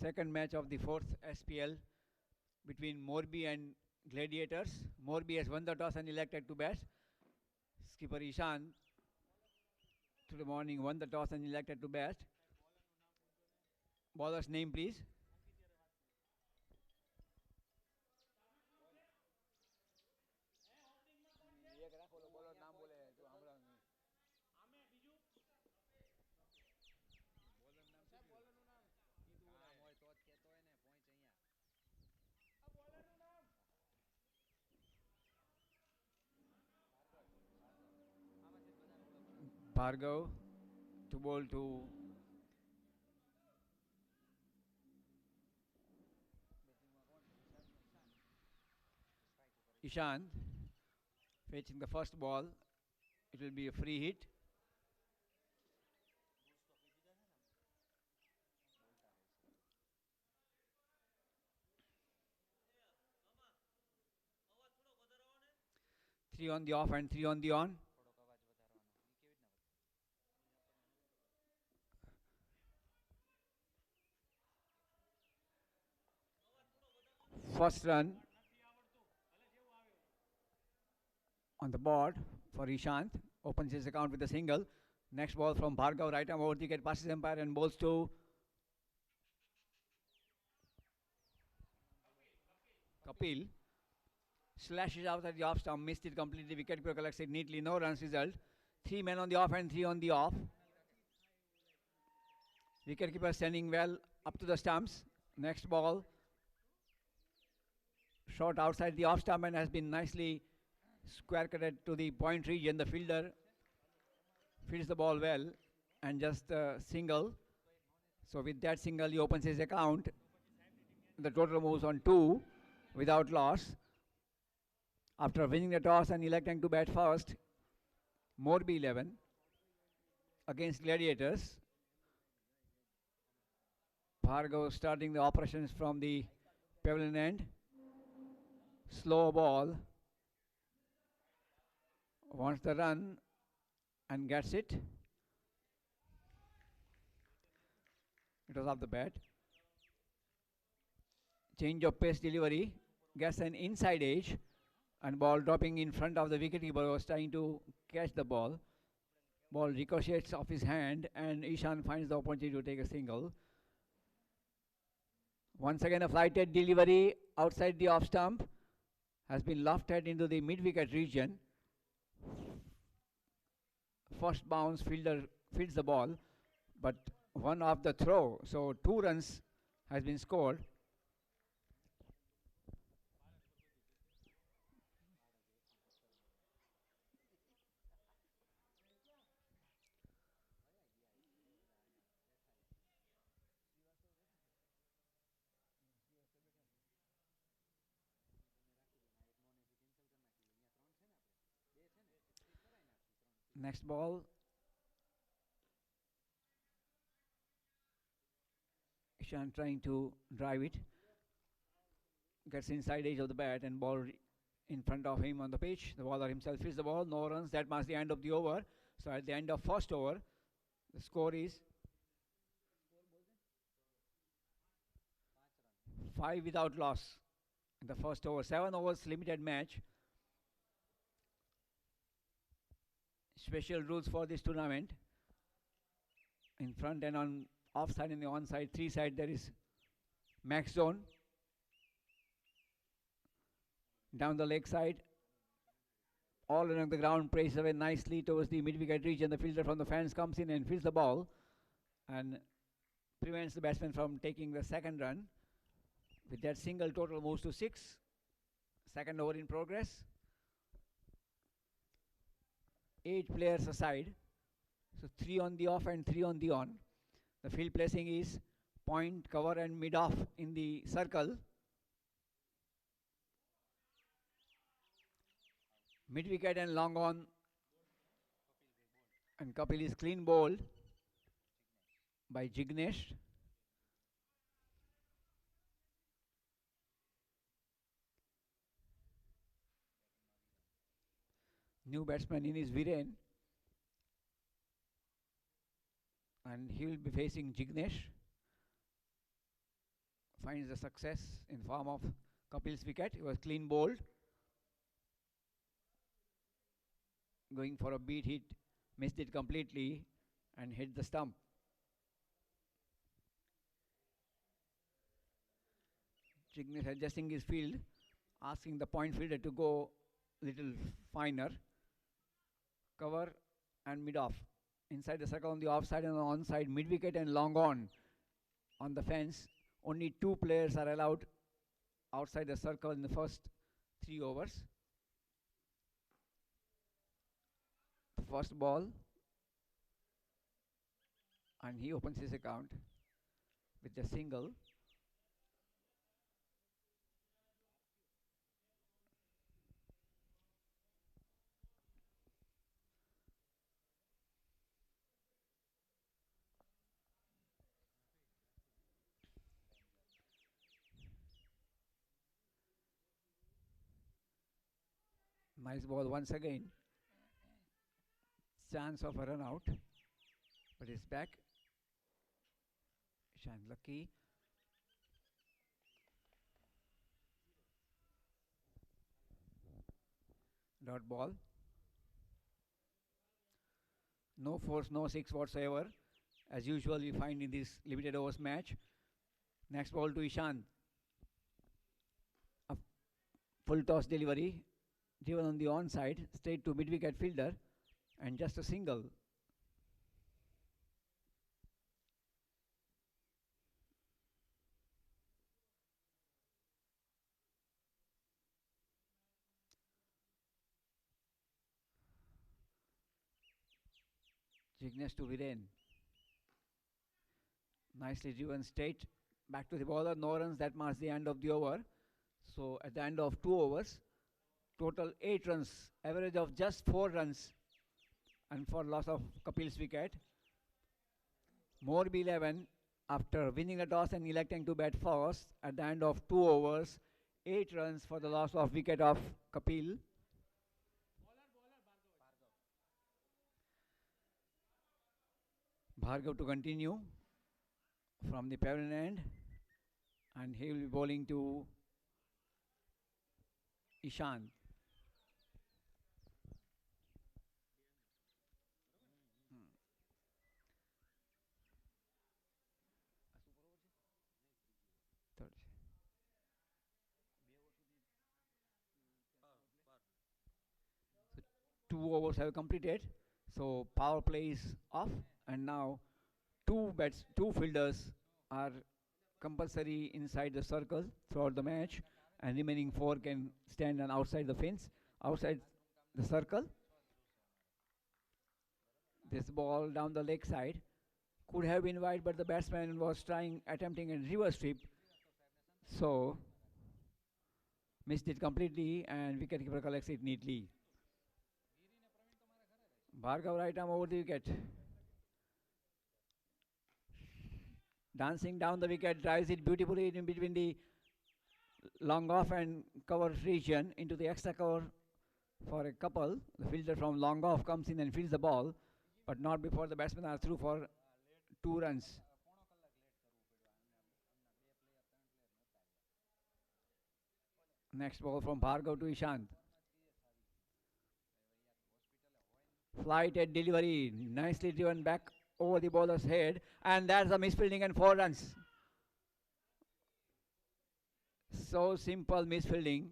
Second match of the fourth SPL between Morbi and Gladiators. Morbi has won the toss and elected to bat. Skipper Ishan today morning won the toss and elected to bat. Bowler's name, please. Bhargav to bowl to Ishan. Fetching the first ball. It will be a free hit. Three on the off and three on the on. First run on the board for Ishant. Opens his account with a single. Next ball from Bhargav, right arm over the wicket, passes umpire and bowls to Kapil. Slashes out at the off stump, missed it completely. Wicketkeeper collects it neatly. No runs result. 3 men on the off and 3 on the off. Wicketkeeper standing well up to the stumps. Next ball. Shot outside the off stump and has been nicely square cutted to the point region. The fielder fields the ball well and just a single. So with that single, he opens his account. The total moves on 2 without loss. After winning the toss and electing to bat first, Morbi 11 against Gladiators. Bhargav starting the operations from the pavilion end. Slow ball. Wants the run and gets it. It was off the bat. Change of pace delivery. Gets an inside edge. And ball dropping in front of the wicketkeeper, was trying to catch the ball. Ball ricochets off his hand and Ishan finds the opportunity to take a single. Once again a flighted delivery outside the off stump. Has been lofted into the mid-wicket region. First bounce, fielder fields the ball, but one off the throw. So 2 runs has been scored. Next ball. Ishan trying to drive it. Gets inside edge of the bat and ball in front of him on the pitch. The bowler himself fields the ball. No runs. That marks the end of the over. So at the end of first over, the score is 5 without loss in the first over. 7 overs limited match. Special rules for this tournament. In front and on offside and the onside, 3 side there is max zone. Down the leg side, all along the ground, prays away nicely towards the mid-wicket region. The fielder from the fans comes in and fields the ball and prevents the batsman from taking the second run. With that single, total moves to 6. Second over in progress. 8 players aside. So 3 on the off and 3 on the on. The field placing is point, cover and mid-off in the circle. Mid-wicket and long on. And Kapil is clean bowled by Jignesh. New batsman in is Viren. And he will be facing Jignesh. finds the success in form of Kapil's wicket. It was clean bowled, going for a beat hit, missed it completely and hit the stump. Jignesh adjusting his field, asking the point fielder to go little finer, cover and mid off. Inside the circle on the offside and on the onside, mid wicket and long on the fence. Only 2 players are allowed outside the circle in the first 3 overs. The first ball, and he opens his account with a single. Nice ball once again. Chance of a run out, but it's back. Ishan lucky. Dot ball. No force, no six whatsoever. As usual, we find in this limited overs match. Next ball to Ishan. A full toss delivery, driven on the onside, straight to mid wicket fielder, and just a single. Jignesh to Viren. Nicely driven straight back to the bowler. No runs, that marks the end of the over. So at the end of 2 overs, total 8 runs, average of just 4 runs, and for loss of Kapil's wicket. Morbi 11 after winning the toss and electing to bat first at the end of 2 overs, 8 runs for the loss of wicket of Kapil. Bhargav to continue from the pavilion end, and he will be bowling to Ishan. Third. So 2 overs have completed. So power play is off, and now 2 fielders are compulsory inside the circle throughout the match, and remaining 4 can stand on outside the fence, outside the circle. This ball down the leg side could have been wide, but the batsman was attempting a reverse sweep, so missed it completely, and wicketkeeper collects it neatly. Bhargav right arm over the wicket. Dancing down the wicket, drives it beautifully in between the long off and cover region into the extra cover for a couple. The fielder from long off comes in and fields the ball, but not before the batsmen are through for 2 runs. Next ball from Bhargav to Ishant. Flighted delivery, nicely driven back over the bowler's head, and that's a misfielding and 4 runs. So simple misfielding.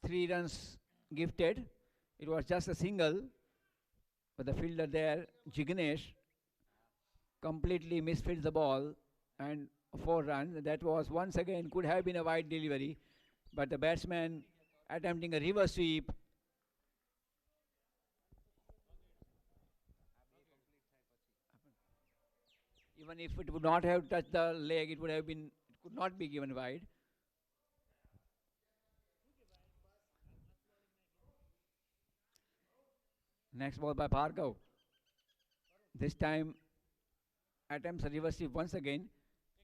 Three runs gifted. It was just a single, but the fielder there, Jignesh, completely misfields the ball, and 4 runs. That was once again could have been a wide delivery, but the batsman attempting a reverse sweep. Even if it would not have touched the leg, it could not be given wide. Next ball by Bhargav. This time attempts a reverse sweep once again,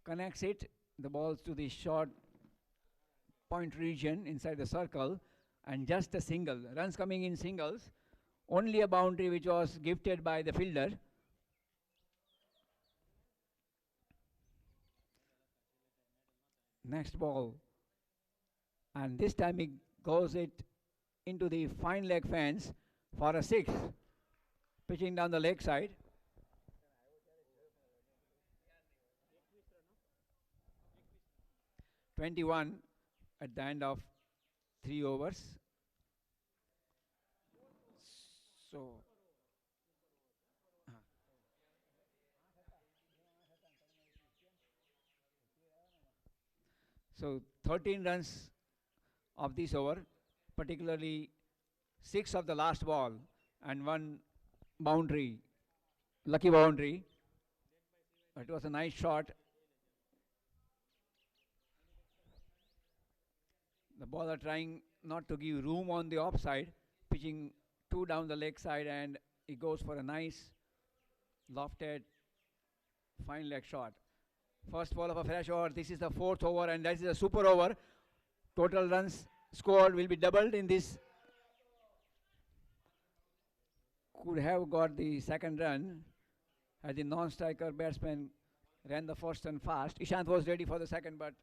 connects it, the balls to the short point region inside the circle, and just a single. Runs coming in singles. Only a boundary which was gifted by the fielder. Next ball, and this time he goes it into the fine leg fence for a six, pitching down the leg side. 21 at the end of 3 overs. So, so 13 runs of this over, particularly six of the last ball and one boundary, lucky boundary. It was a nice shot. The bowler trying not to give room on the offside, pitching two down the leg side, and he goes for a nice lofted fine leg shot. First ball of a fresh over. This is the fourth over, and that is a super over. Total runs scored will be doubled in this. Could have got the second run as the non-striker batsman ran the first run fast. Ishant was ready for the second, but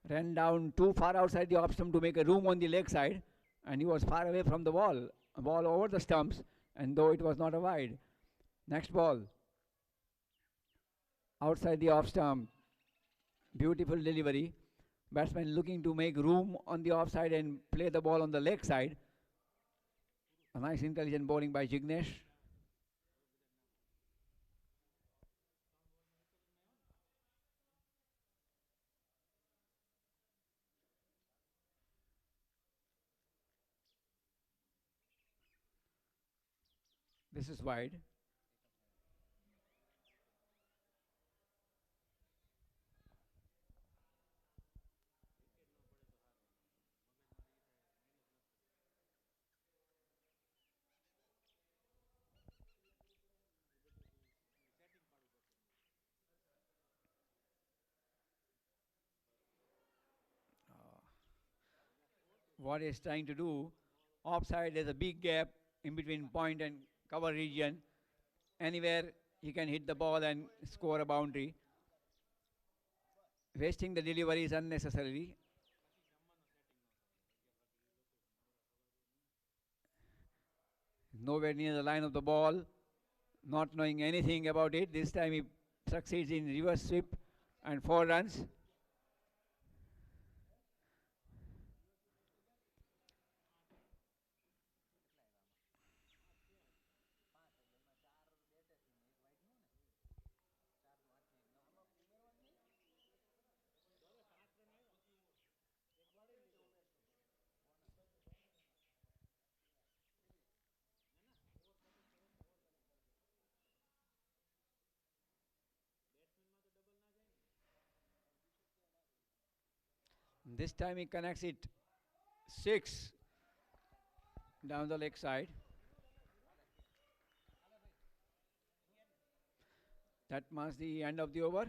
ran down too far outside the off stump to make a room on the leg side, and he was far away from the ball. A ball over the stumps, and though it was not a wide. Next ball, outside the off stump, beautiful delivery. Batsman looking to make room on the offside and play the ball on the leg side. A nice intelligent bowling by Jignesh. This is wide. What he's trying to do, offside there's a big gap in between point and cover region. Anywhere he can hit the ball and score a boundary. Wasting the delivery is unnecessary. Nowhere near the line of the ball, not knowing anything about it. This time he succeeds in reverse sweep and 4 runs. This time he connects it 6 down the leg side. That marks the end of the over.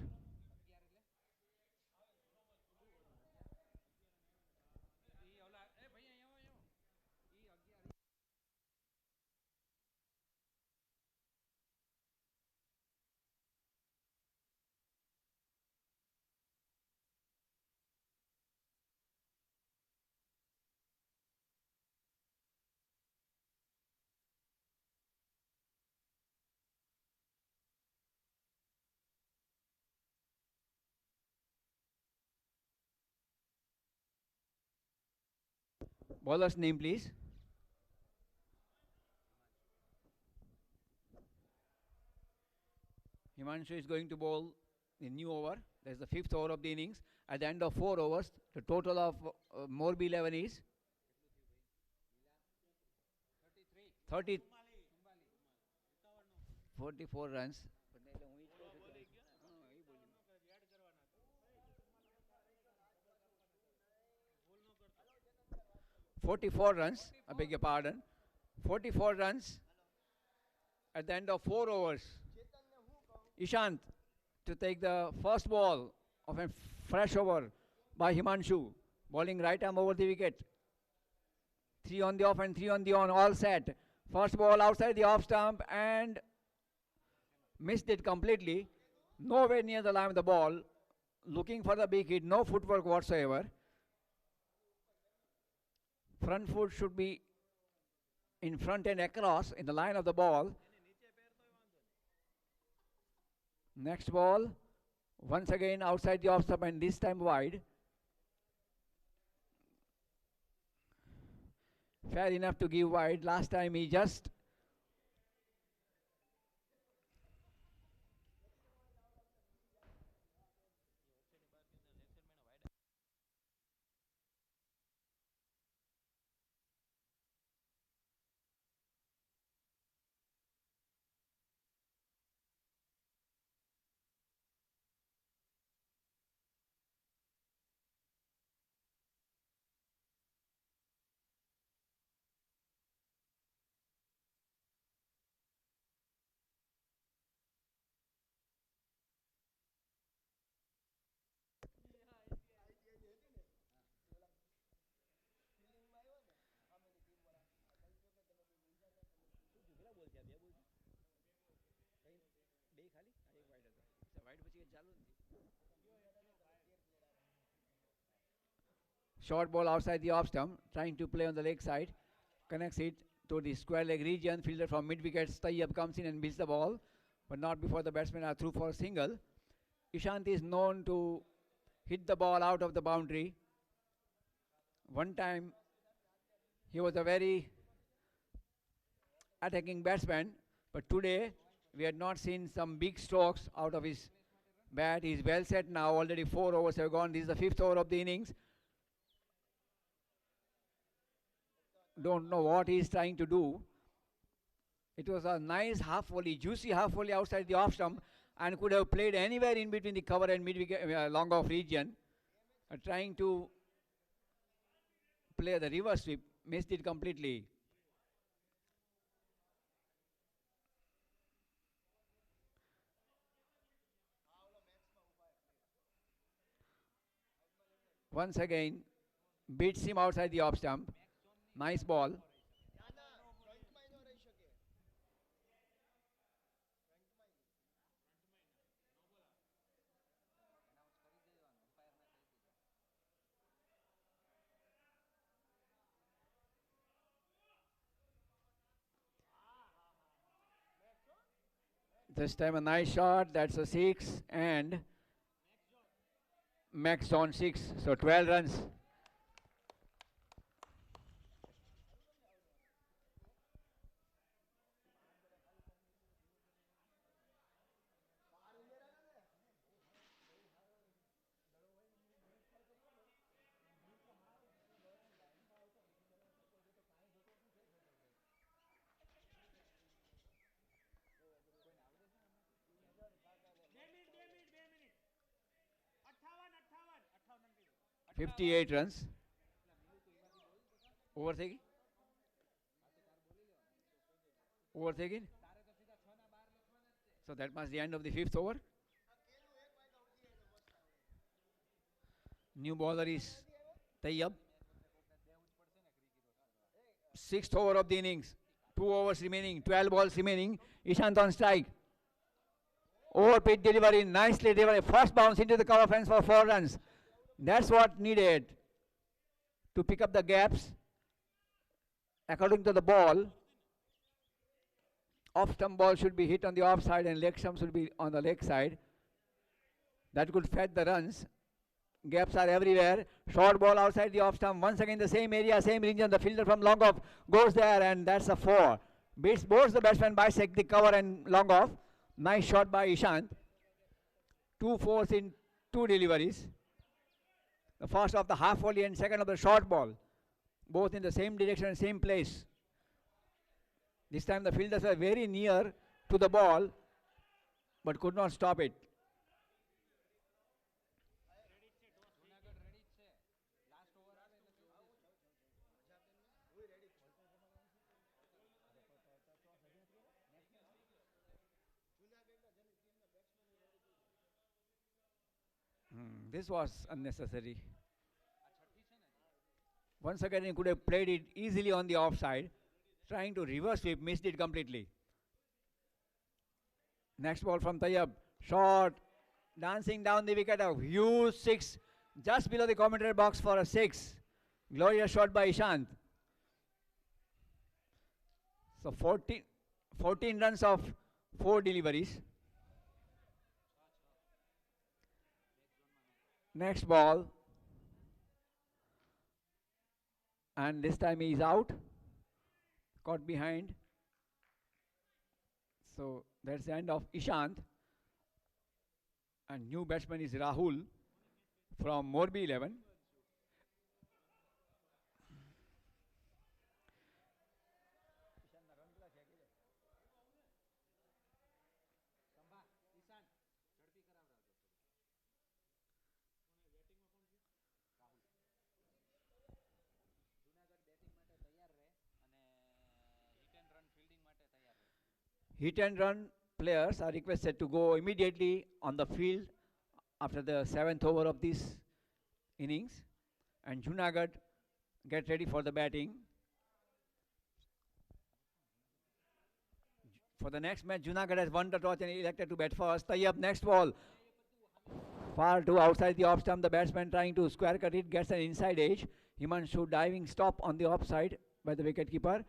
Bowler's name, please. Himanshu is going to bowl the new over. That's the fifth over of the innings. At the end of 4 overs, the total of Morbi 11 is 30, 44 runs. 44 runs, I beg your pardon, 44 runs at the end of 4 overs. Ishant to take the first ball of a fresh over by Himanshu, bowling right arm over the wicket. 3 on the off and 3 on the on, all set. First ball outside the off stump and missed it completely. Nowhere near the line of the ball. Looking for the big hit, no footwork whatsoever. Front foot should be in front and across in the line of the ball. Next ball, once again outside the off stump and this time wide. Fair enough to give wide. Last time he just short ball outside the off stump, trying to play on the leg side, connects it to the square leg region. Fielder from mid wicket, Tayyab comes in and beats the ball, but not before the batsmen are through for a single. Ishant is known to hit the ball out of the boundary. One time he was a very attacking batsman, but today we had not seen some big strokes out of his bat. He's well set now, already 4 overs have gone. This is the 5th over of the innings. Don't know what he's trying to do. It was a nice half volley, juicy half volley outside the off stump and could have played anywhere in between the cover and mid wicket, long off region. Trying to play the reverse sweep, missed it completely. Once again, beats him outside the off stump. Nice ball. This time a nice shot. That's a 6 and max on 6. So 12 runs. ₹58 runs. Overtaking? Overtaking? So that must be the end of the 5th over. New bowler is Tayyab. 6th over of the innings. 2 overs remaining, 12 balls remaining. Ishant on strike. Over pitch delivery, nicely delivered. First bounce into the cover fence for 4 runs. That's what needed to pick up the gaps. According to the ball, off stump ball should be hit on the off side and leg stump should be on the leg side. That could fetch the runs. Gaps are everywhere. Short ball outside the off stump. Once again the same area, same region. The fielder from long off goes there and that's a 4. Beats both the batsman bisect the cover and long off. Nice shot by Ishant. 2 fours in 2 deliveries. The first of the half volley and second of the short ball. Both in the same direction and same place. This time the fielders were very near to the ball but could not stop it. This was unnecessary. Once again, he could have played it easily on the offside. Trying to reverse sweep, missed it completely. Next ball from Tayyab. Shot. Dancing down the wicket. A huge six. Just below the commentary box for a six. Glorious shot by Ishant. So 14 runs of 4 deliveries. Next ball. And this time he is out. Caught behind. So that's the end of Ishant. And new batsman is Rahul from Morbi 11. Hit and run players are requested to go immediately on the field after the 7th over of this innings. And Junagadh get ready for the batting. For the next match, Junagadh has won the toss and elected to bat first. Tayyab, next ball. Far too outside the off stump. The batsman trying to square cut it. Gets an inside edge. Himanshu diving stop on the offside by the wicketkeeper.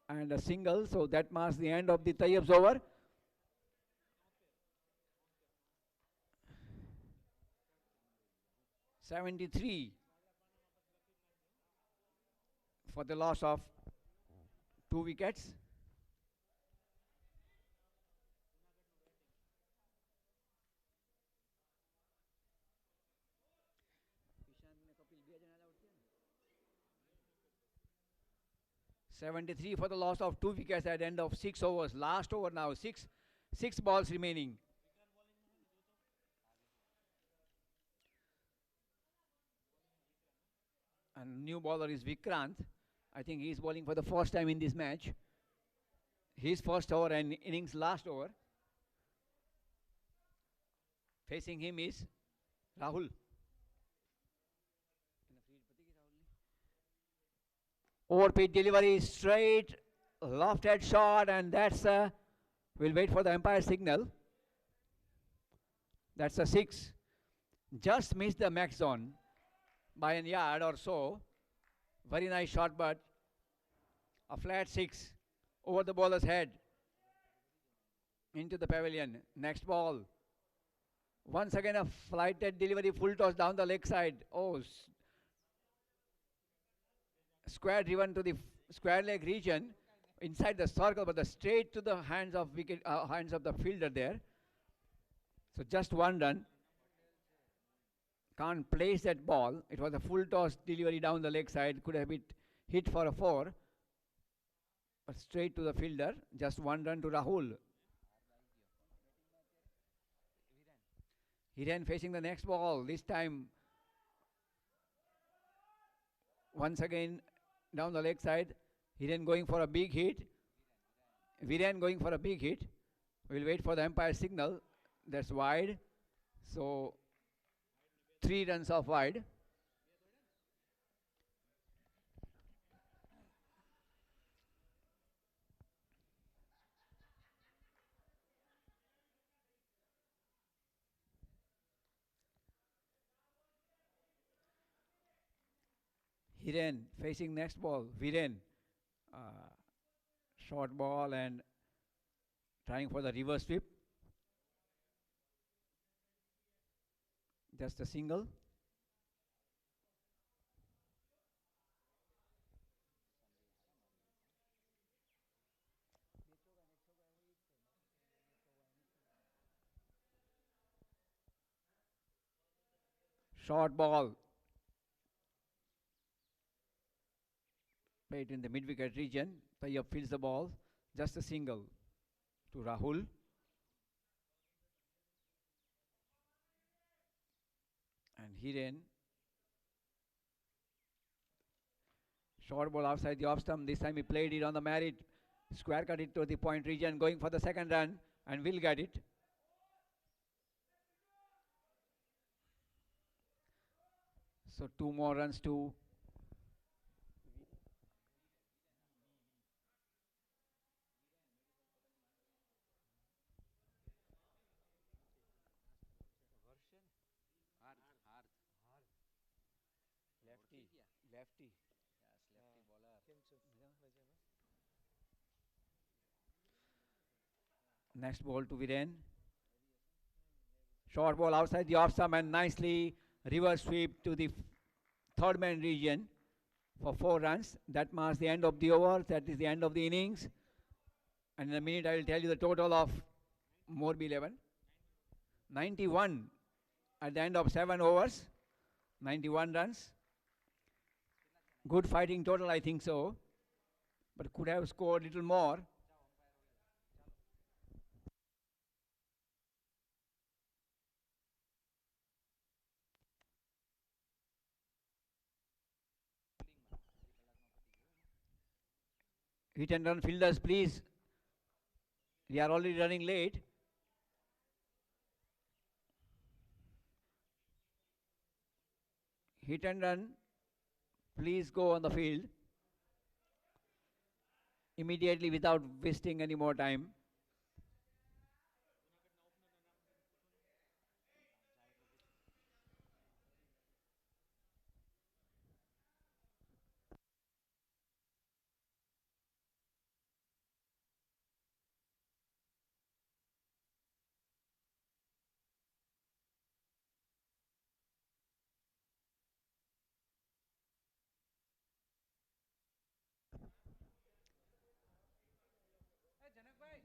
And a single. So that marks the end of the Tayyab's over. '73 for the loss of 2 wickets. '73 for the loss of 2 wickets at the end of 6 overs. Last over now. Six balls remaining. And new bowler is Vikrant. I think he is bowling for the first time in this match. His first over and innings last over. Facing him is Rahul. Overpitch delivery, straight, lofted shot, and that's we'll wait for the umpire signal. That's a 6. Just missed the max zone by a yard or so. Very nice shot, but a flat 6 over the bowler's head into the pavilion. Next ball. Once again a flighted delivery, full toss down the leg side. Oh, square driven to the square leg region inside the circle, but the straight to the hands of hands of the fielder there. So just 1 run. Can't place that ball. It was a full toss delivery down the leg side. Could have been hit for a 4. But straight to the fielder. Just 1 run to Rahul. Hiren facing the next ball. This time, once again, down the leg side. Hiren going for a big hit. Viren going for a big hit. We'll wait for the umpire signal. That's wide. So 3 runs off wide. Hiren facing next ball. Viren. Short ball and trying for the reverse sweep. Just a single. Short ball. Played in the mid-wicket region. Tayyab fields the ball. Just a single to Rahul. And Hiren. Short ball outside the off stump. This time he played it on the merit. Square cut it to the point region. Going for the second run. And will get it. So 2 more runs to lefty. Lefty. Next ball to Viren. Short ball outside the off stump and nicely reverse sweep to the third man region for 4 runs. That marks the end of the over. That is the end of the innings. And in a minute, I will tell you the total of Morbi 11. 91 at the end of 7 overs. 91 runs. Good fighting total, I think so. But could have scored a little more. Hit and run fielders, please. We are already running late. Hit and run, please go on the field immediately without wasting any more time.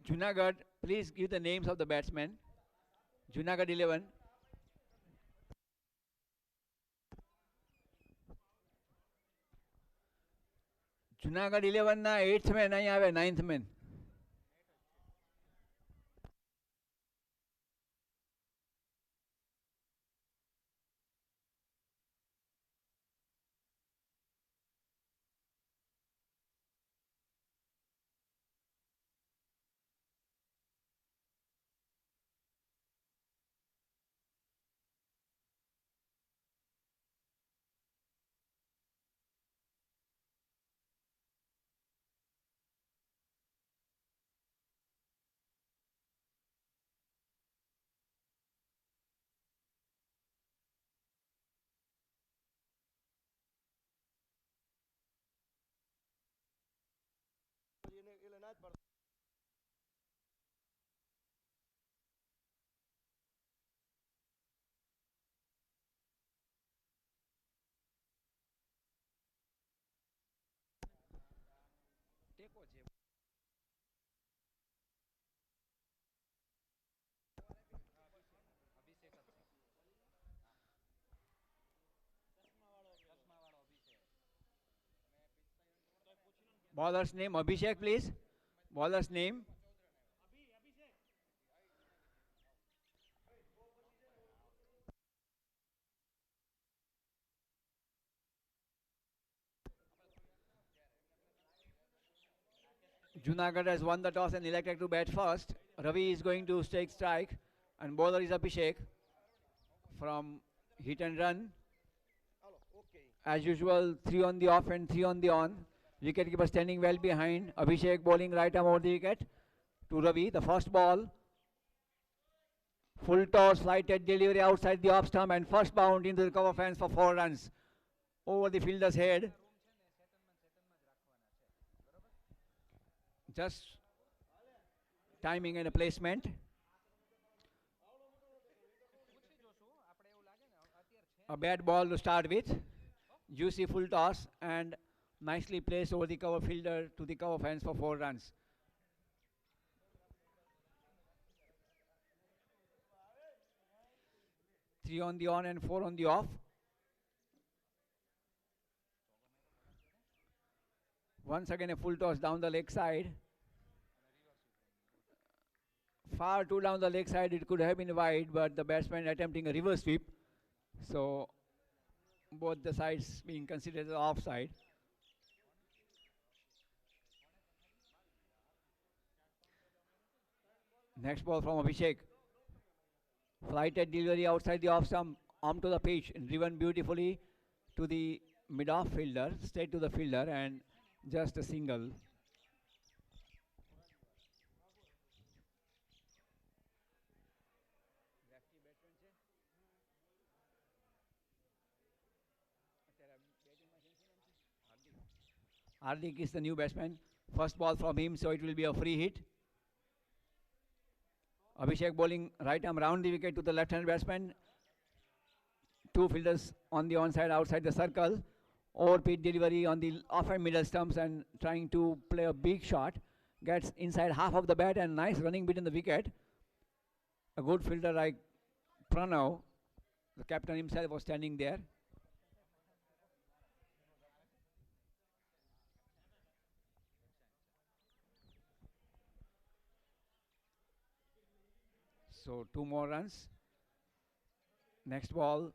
Junagadh, please give the names of the batsmen. Junagadh 11. Junagadh 11 ના 8th man અહીં આવે 9th man. Bowler's name Abhishek, please. Bowler's name. Junagadh has won the toss and elected to bat first. Ravi is going to take strike, and bowler is Abhishek from hit and run. As usual, 3 on the off and 3 on the on. Wicketkeeper standing well behind. Abhishek bowling right arm over the wicket to Ravi. The first ball. Full toss, flighted delivery outside the off stump and first bound into the cover fence for 4 runs. Over the fielder's head. Just timing and a placement. A bad ball to start with. Juicy full toss and nicely placed over the cover fielder to the cover fence for 4 runs. Three on the on and 4 on the off. Once again a full toss down the leg side. Far too down the leg side, it could have been wide, but the batsman attempting a reverse sweep. So both the sides being considered as offside. Next ball from Abhishek. Flighted delivery outside the off stump, arm to the pitch, and driven beautifully to the mid-off fielder, straight to the fielder, and just a single. Hardik is the new batsman. First ball from him, so it will be a free hit. Abhishek bowling right arm round the wicket to the left-hand batsman. Two fielders on the onside, outside the circle. Overpitch delivery on the off and middle stumps and trying to play a big shot. Gets inside half of the bat and nice running between the wicket. A good fielder like Pranav, the captain himself, was standing there. So two more runs. Next ball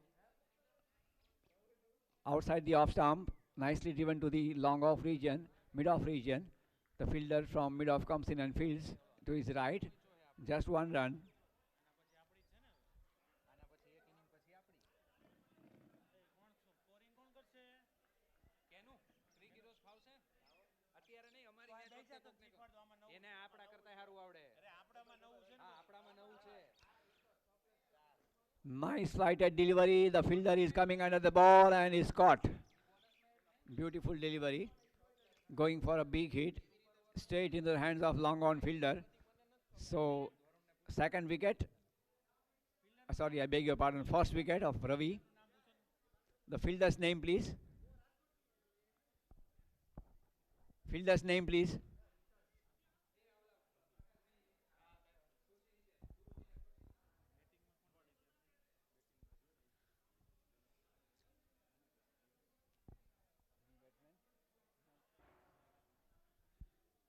outside the off stump, nicely driven to the long off region, mid off region. The fielder from mid off comes in and fields to his right. Just one run. Nice flighted delivery. The fielder is coming under the ball and is caught. Beautiful delivery. Going for a big hit. Straight in the hands of long on fielder. So, second wicket. Sorry, I beg your pardon. First wicket of Ravi. The fielder's name, please. Fielder's name, please.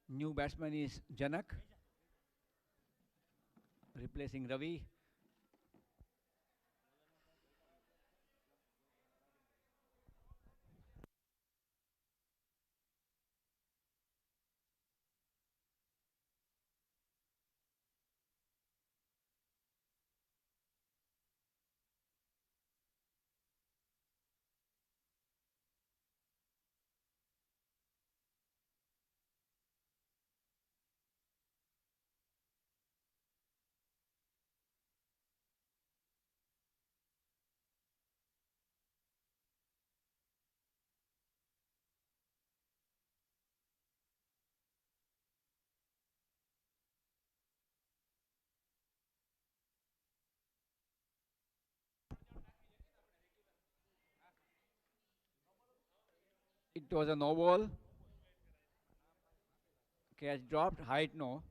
New batsman is Janak, replacing Ravi. It was a no ball. Catch dropped. Height no.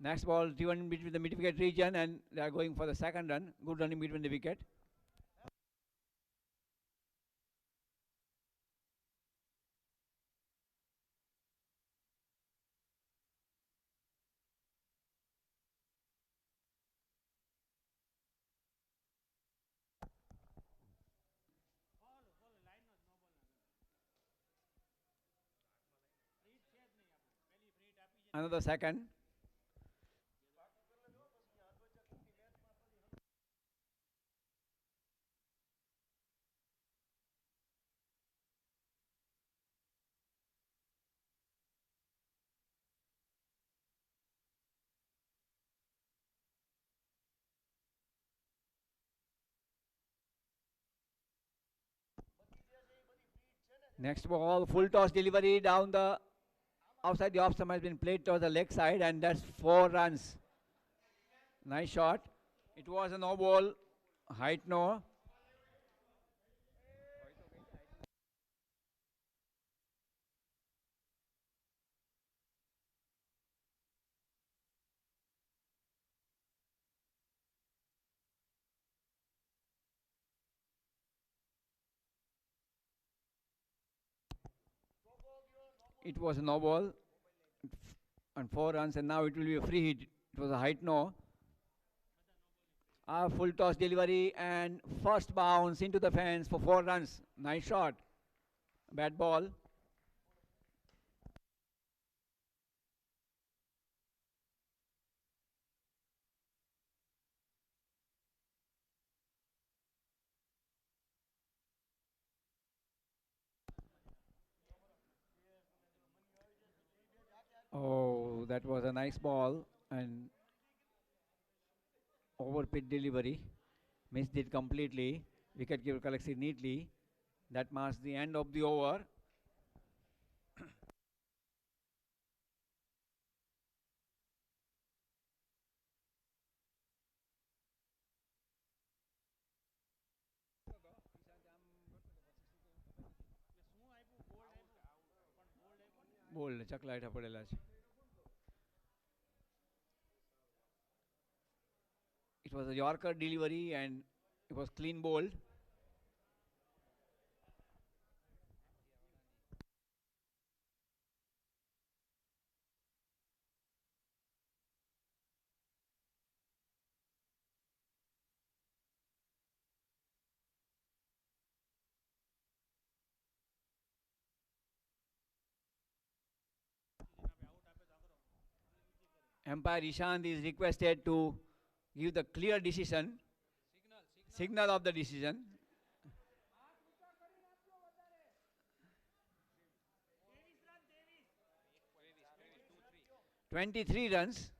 Next ball driven between the mid wicket region and they are going for the second run. Good running between the wicket. Another second. Next ball, full toss delivery down the outside the off stump has been played towards the leg side, and that's 4 runs. Nice shot. It was a no ball. Height no. It was a no ball and 4 runs, and now it will be a free hit. It was a height no. A full toss delivery and first bounce into the fence for 4 runs. Nice shot. Bad ball. Oh, that was a nice ball and over pit delivery. Missed it completely. Wicketkeeper collects it neatly. That marks the end of the over. Bold, ચકલા હેઠા પડેલા છે. It was a Yorker delivery and it was clean bowled. Umpire Ishant is requested to give the clear decision, signal of the decision. 23 runs.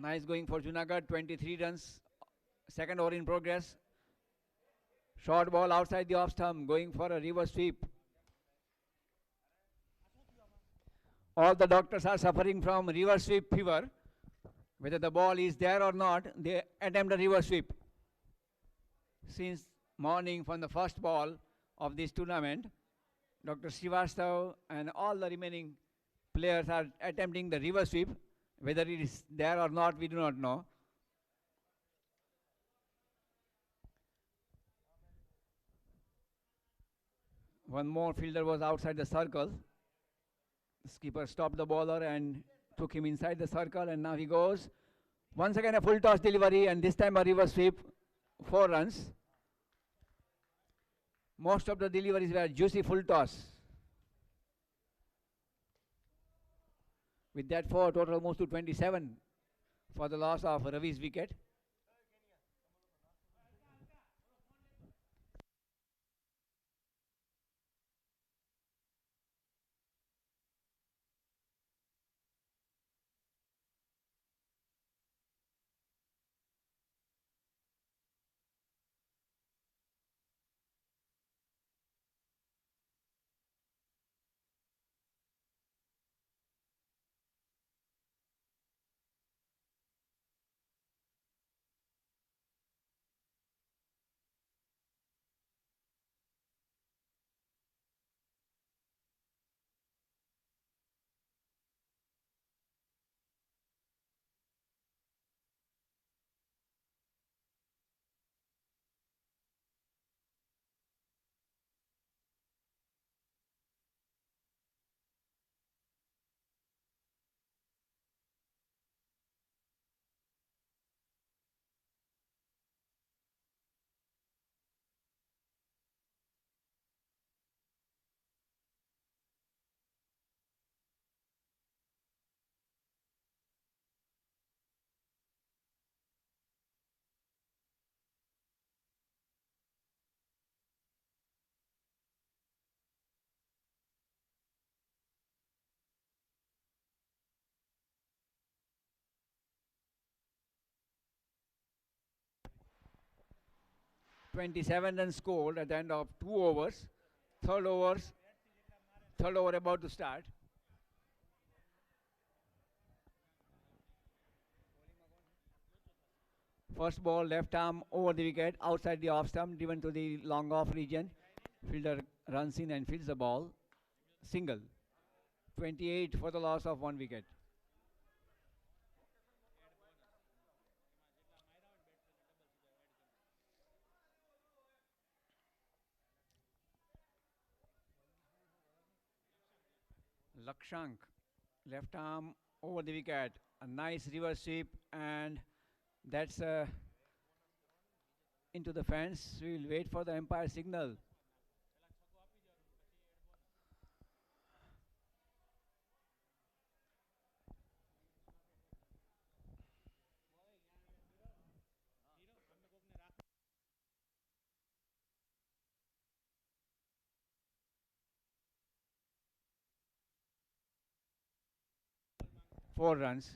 Nice going for Junagadh, 23 runs. Second over in progress. Short ball outside the off stump, going for a reverse sweep. All the doctors are suffering from reverse sweep fever. Whether the ball is there or not, they attempt a reverse sweep. Since morning from the first ball of this tournament, Dr. Srivastav and all the remaining players are attempting the reverse sweep. Whether it is there or not, we do not know. One more fielder was outside the circle. The skipper stopped the bowler and took him inside the circle, and now he goes. Once again, a full toss delivery, and this time a reverse sweep, 4 runs. Most of the deliveries were juicy full toss. With that, 4 total moves to 27 for the loss of Ravi's wicket. Twenty-seven runs scored at the end of 2 overs. Third overs, third over about to start. First ball, left arm over the wicket, outside the off stump, driven to the long off region. Fielder runs in and fields the ball. Single. 28 for the loss of 1 wicket. Lakshank, left arm over the wicket. A nice reverse sweep, and that's into the fence. We will wait for the umpire signal. Four runs.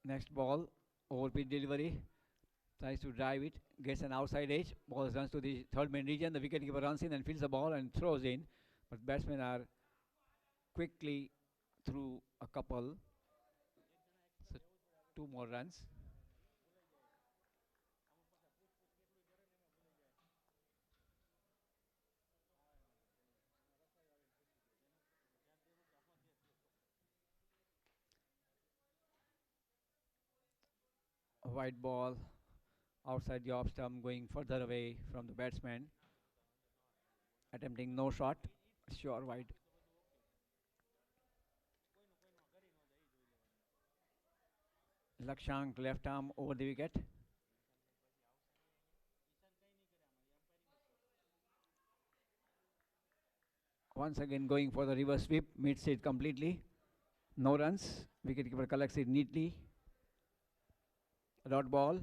Next ball, overpitch delivery. Tries to drive it, gets an outside edge. Ball runs to the third man region. The wicketkeeper runs in and fields the ball and throws in. But batsmen are quickly through a couple. So two more runs. A wide ball outside the off stump, going further away from the batsman. Attempting no shot. Sure wide. Lakshank left arm over the wicket. Once again going for the reverse sweep. Meets it completely. No runs. Wicketkeeper collects it neatly. Dot ball.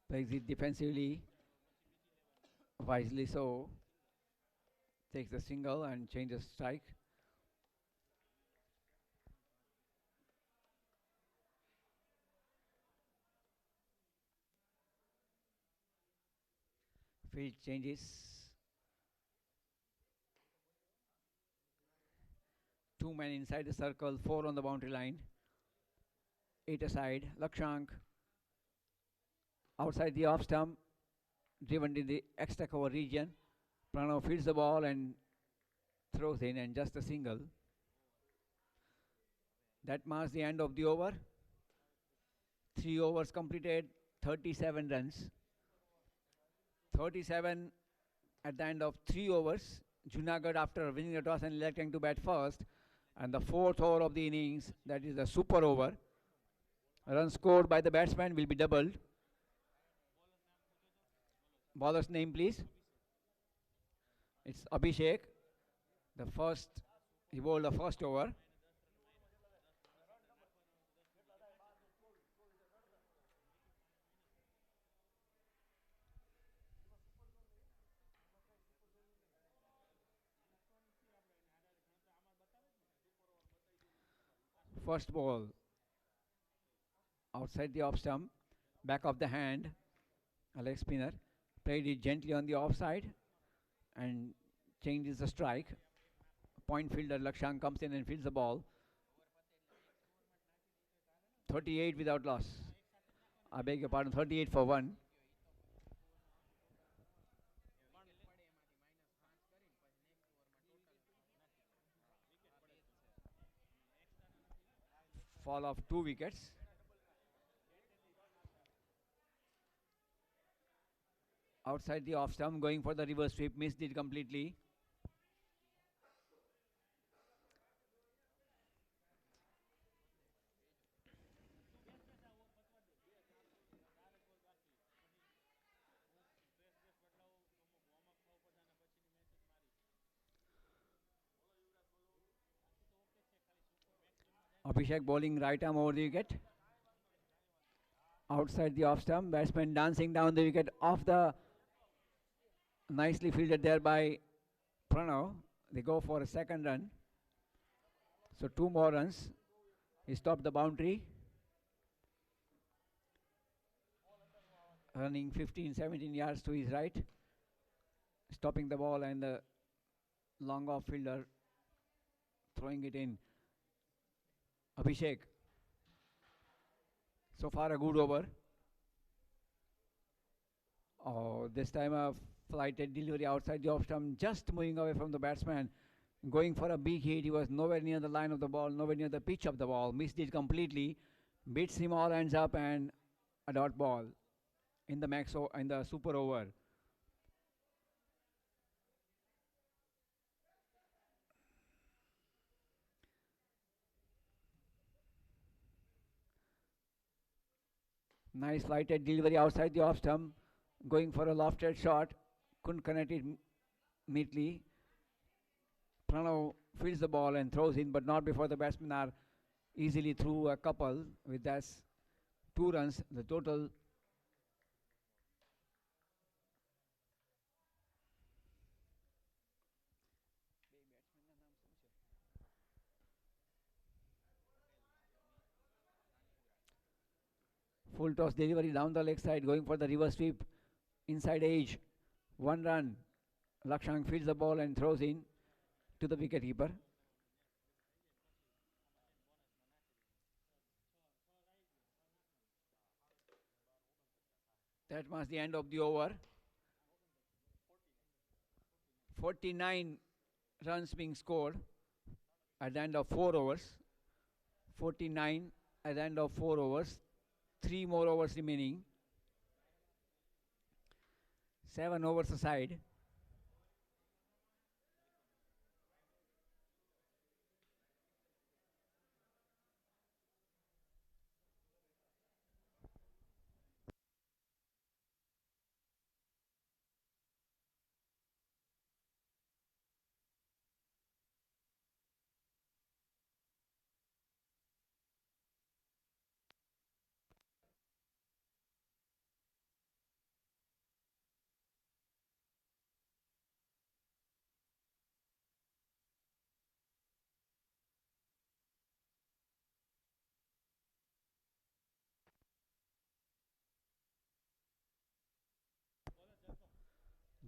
Plays it defensively. Wisely so. Takes the single and changes strike. Field changes. Two men inside the circle, four on the boundary line. Eight aside. Lakshank outside the off stump, driven in the extra cover region. Pranav fields the ball and throws in, and just a single. That marks the end of the over. 3 overs completed, 37 runs. 37 at the end of 3 overs. Junagadh, after winning the toss and electing to bat first, and the fourth over of the innings, that is the super over. Runs scored by the batsman will be doubled. Bowler's name, please. It's Abhishek. The first, he bowled the first over. First ball outside the off stump, back of the hand, a leg spinner. Played it gently on the offside and changes the strike. Point fielder Lakshan comes in and fields the ball. 38 without loss. I beg your pardon, 38 for one. Fall of 2 wickets. outside the off stump, going for the reverse sweep, missed it completely. Abhishek bowling right arm over the wicket. Outside the off stump, batsman dancing down the wicket off the, nicely fielded there by Pranav. They go for a second run. So 2 more runs. He stopped the boundary. Running 15, 17 yards to his right. Stopping the ball and the long off fielder throwing it in. Abhishek. So far a good over. Oh, this time a flighted delivery outside the off stump, just moving away from the batsman. Going for a big hit. He was nowhere near the line of the ball, nowhere near the pitch of the ball. Missed it completely. Beats him all ends up and a dot ball in the in the super over. Nice flighted delivery outside the off stump. Going for a lofted shot. Couldn't connect it neatly. Pranav fields the ball and throws in, but not before the batsmen are easily through a couple. With that, 2 runs. The total. Full toss delivery down the leg side, going for the reverse sweep. Inside edge. 1 run. Lakshang fields the ball and throws in to the wicketkeeper. That was the end of the over. 49 runs being scored at the end of 4 overs. 49 at the end of 4 overs. 3 more overs remaining. 7 overs aside.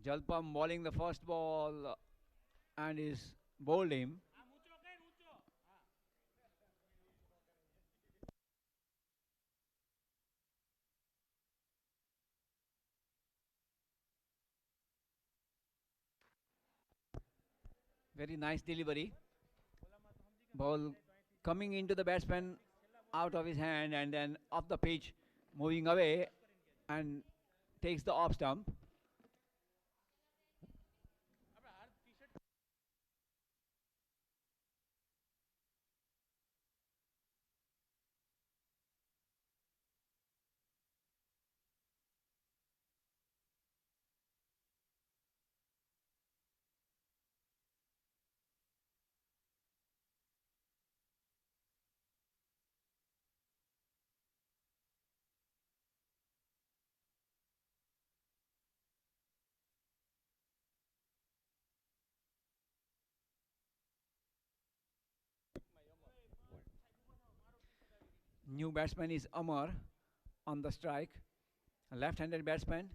Jalpam bowling the first ball and is bowled him. Very nice delivery. Ball coming into the batsman out of his hand and then off the pitch, moving away and takes the off stump. New batsman is Amar on the strike, a left-handed batsman.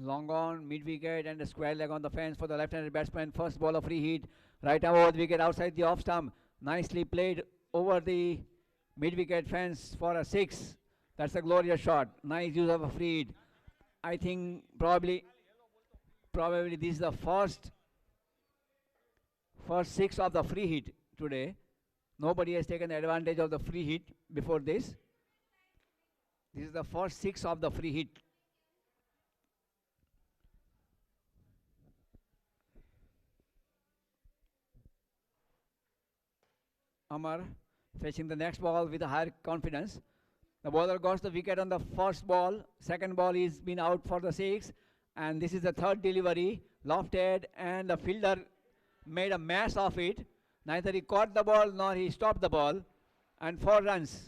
Long on, mid wicket, and a square leg on the fence for the left-handed batsman. First ball of free hit, right arm over the wicket outside the off stump. Nicely played over the mid wicket fence for a 6. That's a glorious shot. Nice use of a free hit. I think probably this is the first first 6 of the free hit today. Nobody has taken advantage of the free hit before this. This is the first 6 of the free hit. Amar facing the next ball with a higher confidence. The bowler got the wicket on the first ball. Second ball is been out for the 6. And this is the third delivery. Lofted, and the fielder made a mess of it. Neither he caught the ball nor he stopped the ball. And 4 runs.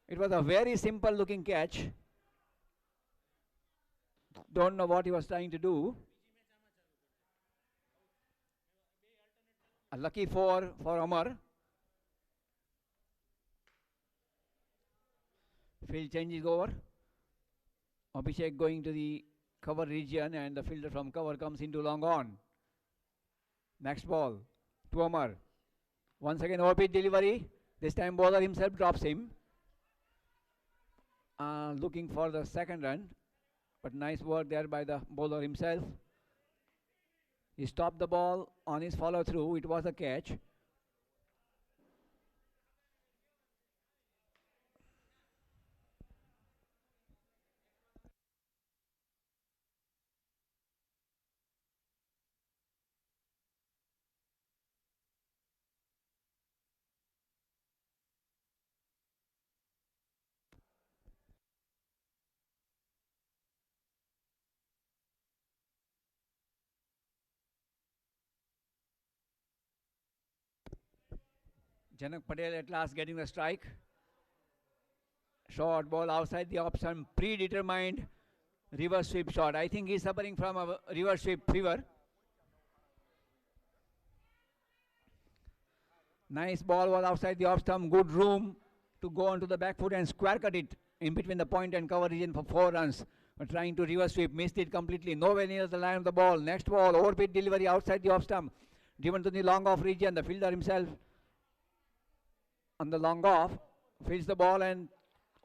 It was a very simple looking catch. Don't know what he was trying to do. A lucky 4 for Amar. Field change is over. Abhishek going to the cover region, and the fielder from cover comes into long on. Next ball to Amar. Once again off-pitch delivery. This time bowler himself drops him. Looking for the second run, but nice work there by the bowler himself. He stopped the ball on his follow through. It was a catch. Janak Patel at last getting the strike. Short ball outside the option, predetermined reverse sweep shot. I think he's suffering from a reverse sweep fever. Nice ball was outside the off stump. Good room to go onto the back foot and square cut it in between the point and cover region for 4 runs. But trying to reverse sweep, missed it completely. Nowhere near the line of the ball. Next ball, overpitch delivery outside the off stump. Driven to the long off region. The fielder himself on the long off fields the ball and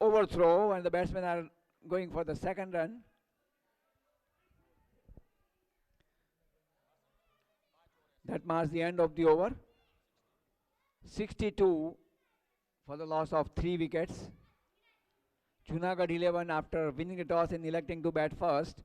overthrow, and the batsmen are going for the second run. That marks the end of the over. 62 for the loss of 3 wickets. Junagadh 11 after winning the toss and electing to bat first.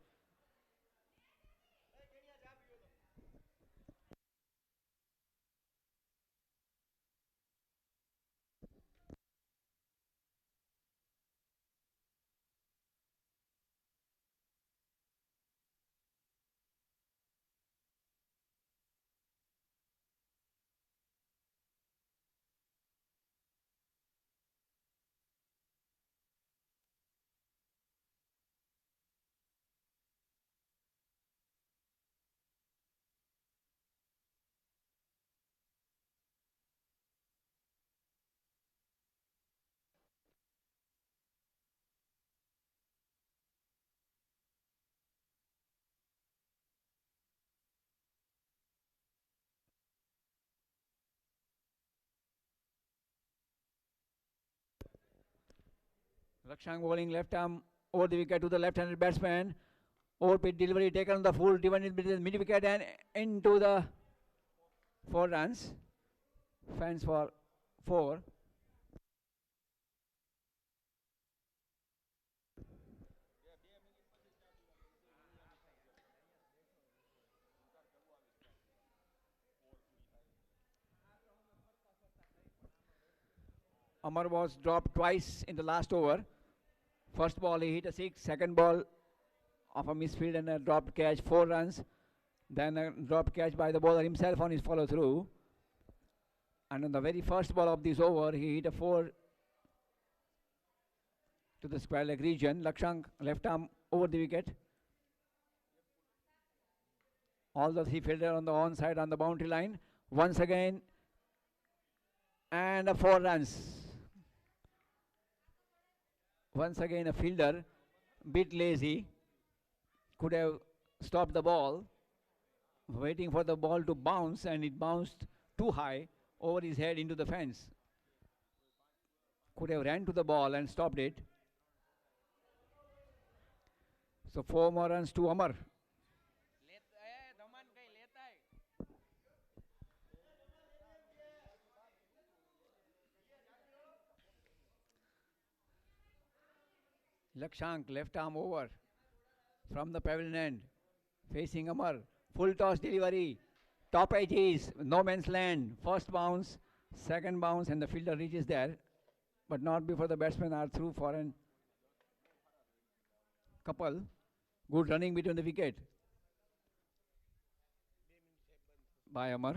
Rakshang bowling left arm over the wicket to the left-handed batsman. Overpitch delivery taken on the full, driven in between mid wicket and into the 4 runs. Fans for 4. Amar was dropped twice in the last over. First ball he hit a 6, second ball of a misfield and a dropped catch, 4 runs. Then a dropped catch by the bowler himself on his follow through. And on the very first ball of this over, he hit a 4 to the square leg region. Lakshang left arm over the wicket. All the 3 fielder on the onside on the boundary line. Once again, and a 4 runs. Once again a fielder, bit lazy, could have stopped the ball, waiting for the ball to bounce, and it bounced too high over his head into the fence. Could have ran to the ball and stopped it. So 4 more runs to Amar. Lakshank, left arm over from the pavilion end, facing Amar. Full toss delivery. Top edges, no man's land. First bounce, second bounce, and the fielder reaches there, but not before the batsmen are through for an couple. Good running between the wicket by Amar.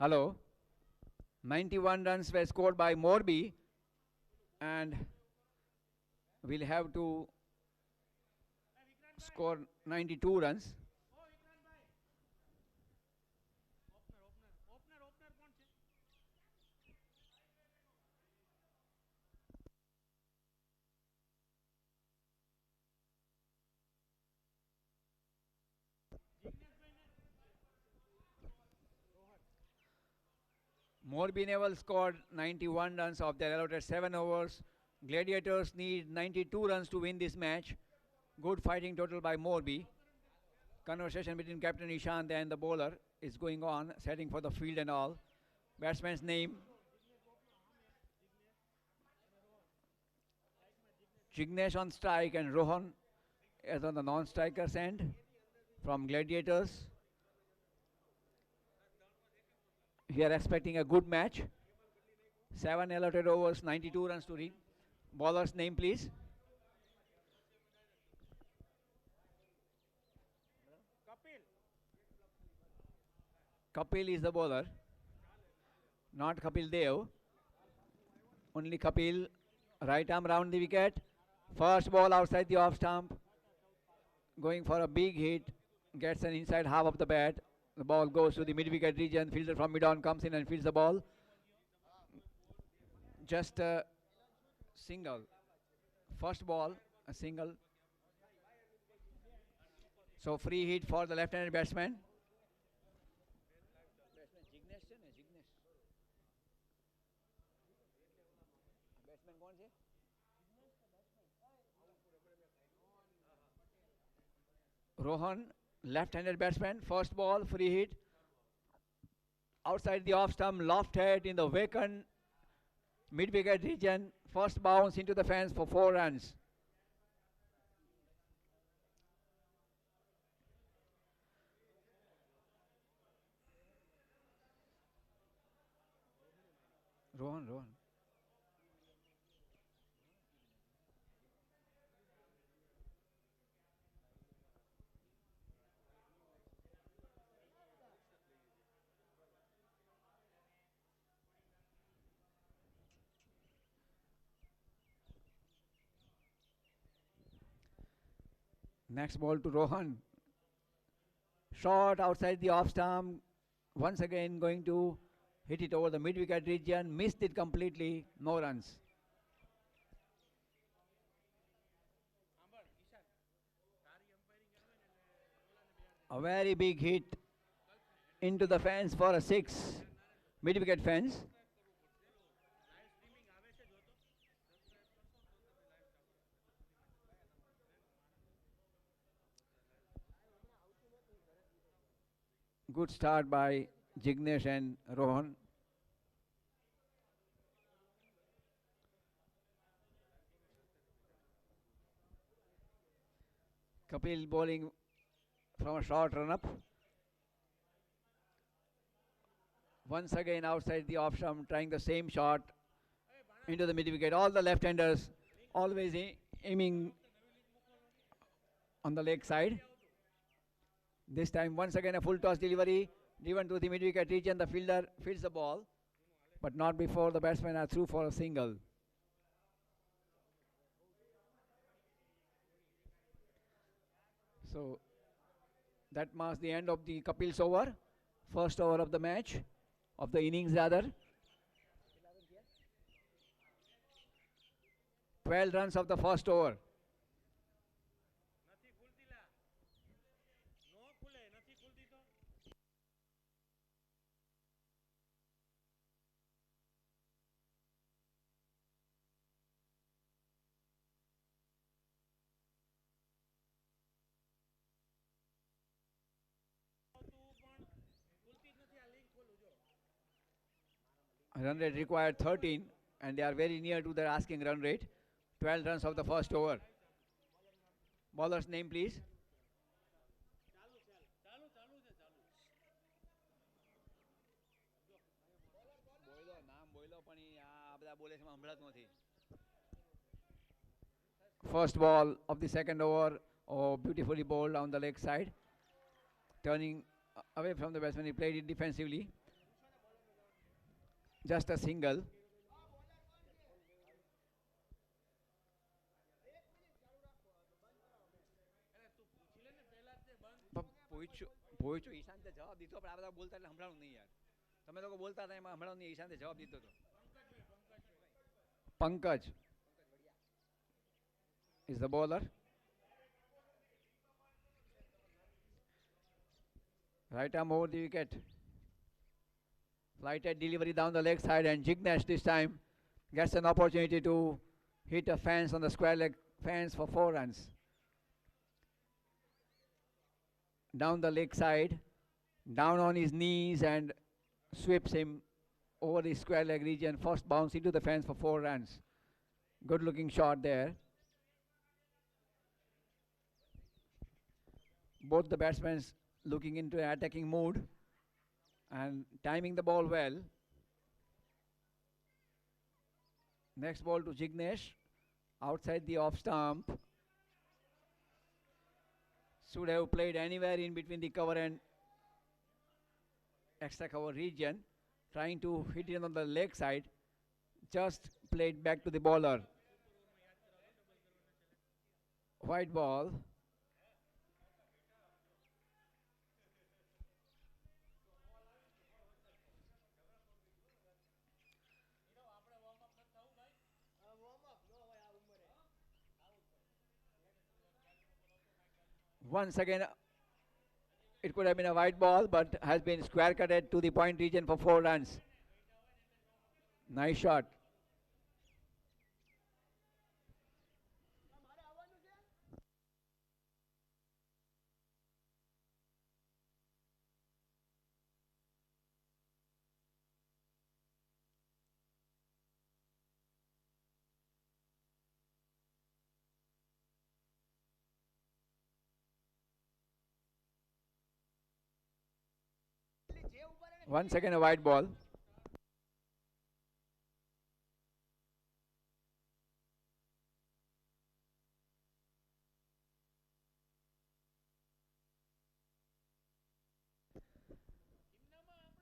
Hello. 91 runs were scored by Morbi, and we'll have to score 92 runs. Morbi Naval scored 91 runs of their allotted 7 overs. Gladiators need 92 runs to win this match. Good fighting total by Morbi. Conversation between Captain Ishant and the bowler is going on, setting for the field and all. Batsman's name Jignesh on strike and Rohan is on the non-striker's end from Gladiators. We are expecting a good match. 7 allotted overs, 92 runs to read. Bowler's name, please. Kapil is the bowler, not Kapil Dev. Only Kapil. Right arm round the wicket. First ball outside the off stump. Going for a big hit. Gets an inside half of the bat. The ball goes to the mid wicket region. Fielder from mid on comes in and fields the ball. Just a single. First ball, a single. So free hit for the left-handed batsman. Rohan, left-handed batsman. First ball, free hit. Outside the off stump, lofted in the vacant mid-wicket region. First bounce into the fence for 4 runs. Rohan. Next ball to Rohan. Shot outside the off stump. Once again going to hit it over the mid-wicket region. Missed it completely. No runs. A very big hit into the fence for a 6. Mid-wicket fence. Good start by Jignesh and Rohan. Kapil bowling from a short run-up. Once again outside the off stump, trying the same shot into the mid-wicket. All the left-handers always aiming on the leg side. This time once again a full toss delivery driven to the mid-wicket region. The fielder fields the ball, but not before the batsmen are through for a single. So that marks the end of the Kapil's over. First over of the match, of the innings rather. 12 runs of the first over. Run rate required 13, and they are very near to their asking run rate. 12 runs of the first over. Bowler's name, please. First ball of the second over. Oh, beautifully bowled on the leg side. Turning away from the batsman, he played it defensively. Just a single. પૂછ્યું ઈશાંતે જવાબ દીધો પણ આ બધા બોલતા એટલે સંભળાણું નહીં યાર તમે લોકો બોલતા હતા એમાં સંભળાણું નહીં ઈશાંતે જવાબ દીધો હતો Pankaj is the bowler. Right arm over the wicket. Flighted delivery down the leg side, and Jignesh this time gets an opportunity to hit a fence on the square leg fence for 4 runs. Down the leg side, down on his knees, and sweeps him over the square leg region. First bounce into the fence for 4 runs. Good looking shot there. Both the batsmen looking into an attacking mood and timing the ball well. Next ball to Jignesh, outside the off stump. Should have played anywhere in between the cover and extra cover region, trying to hit it on the leg side, just played back to the bowler. White ball. Once again, it could have been a white ball, but has been square cutted to the point region for 4 runs. Nice shot. Once again, a white ball.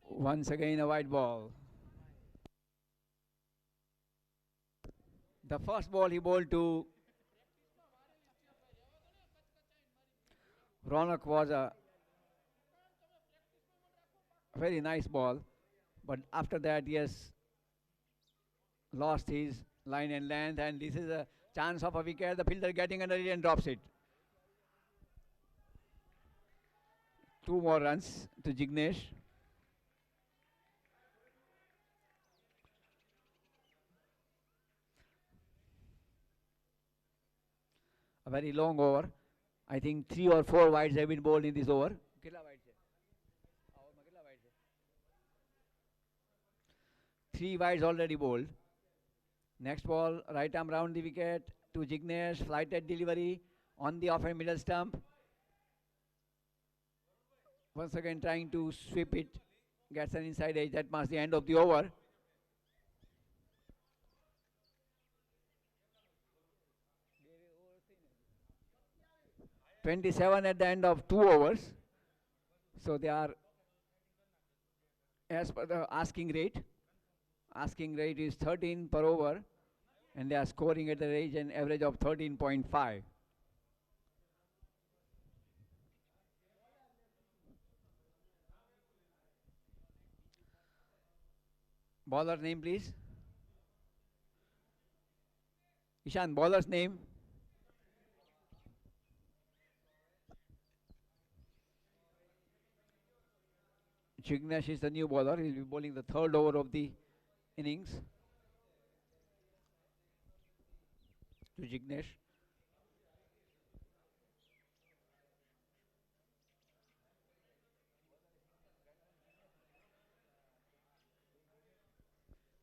Once again, a white ball. The first ball he bowled to Ronak was a very nice ball, but after that he has lost his line and length, and this is a chance of a wicket. The fielder getting under it and drops it. 2 more runs to Jignesh. A very long over. I think 3 or 4 wides have been bowled in this over. 3 wides already bowled. Next ball, right arm round the wicket to Jignesh. Flighted delivery on the off and middle stump. Once again trying to sweep it. Gets an inside edge. That marks the end of the over. $27 at the end of 2 overs. So they are as per the asking rate. Asking rate is 13 per over, and they are scoring at the range an average of 13.5. Bowler name, please. Ishan, bowler's name. Jignesh is the new bowler. He'll be bowling the 3rd over of the innings to Jignesh.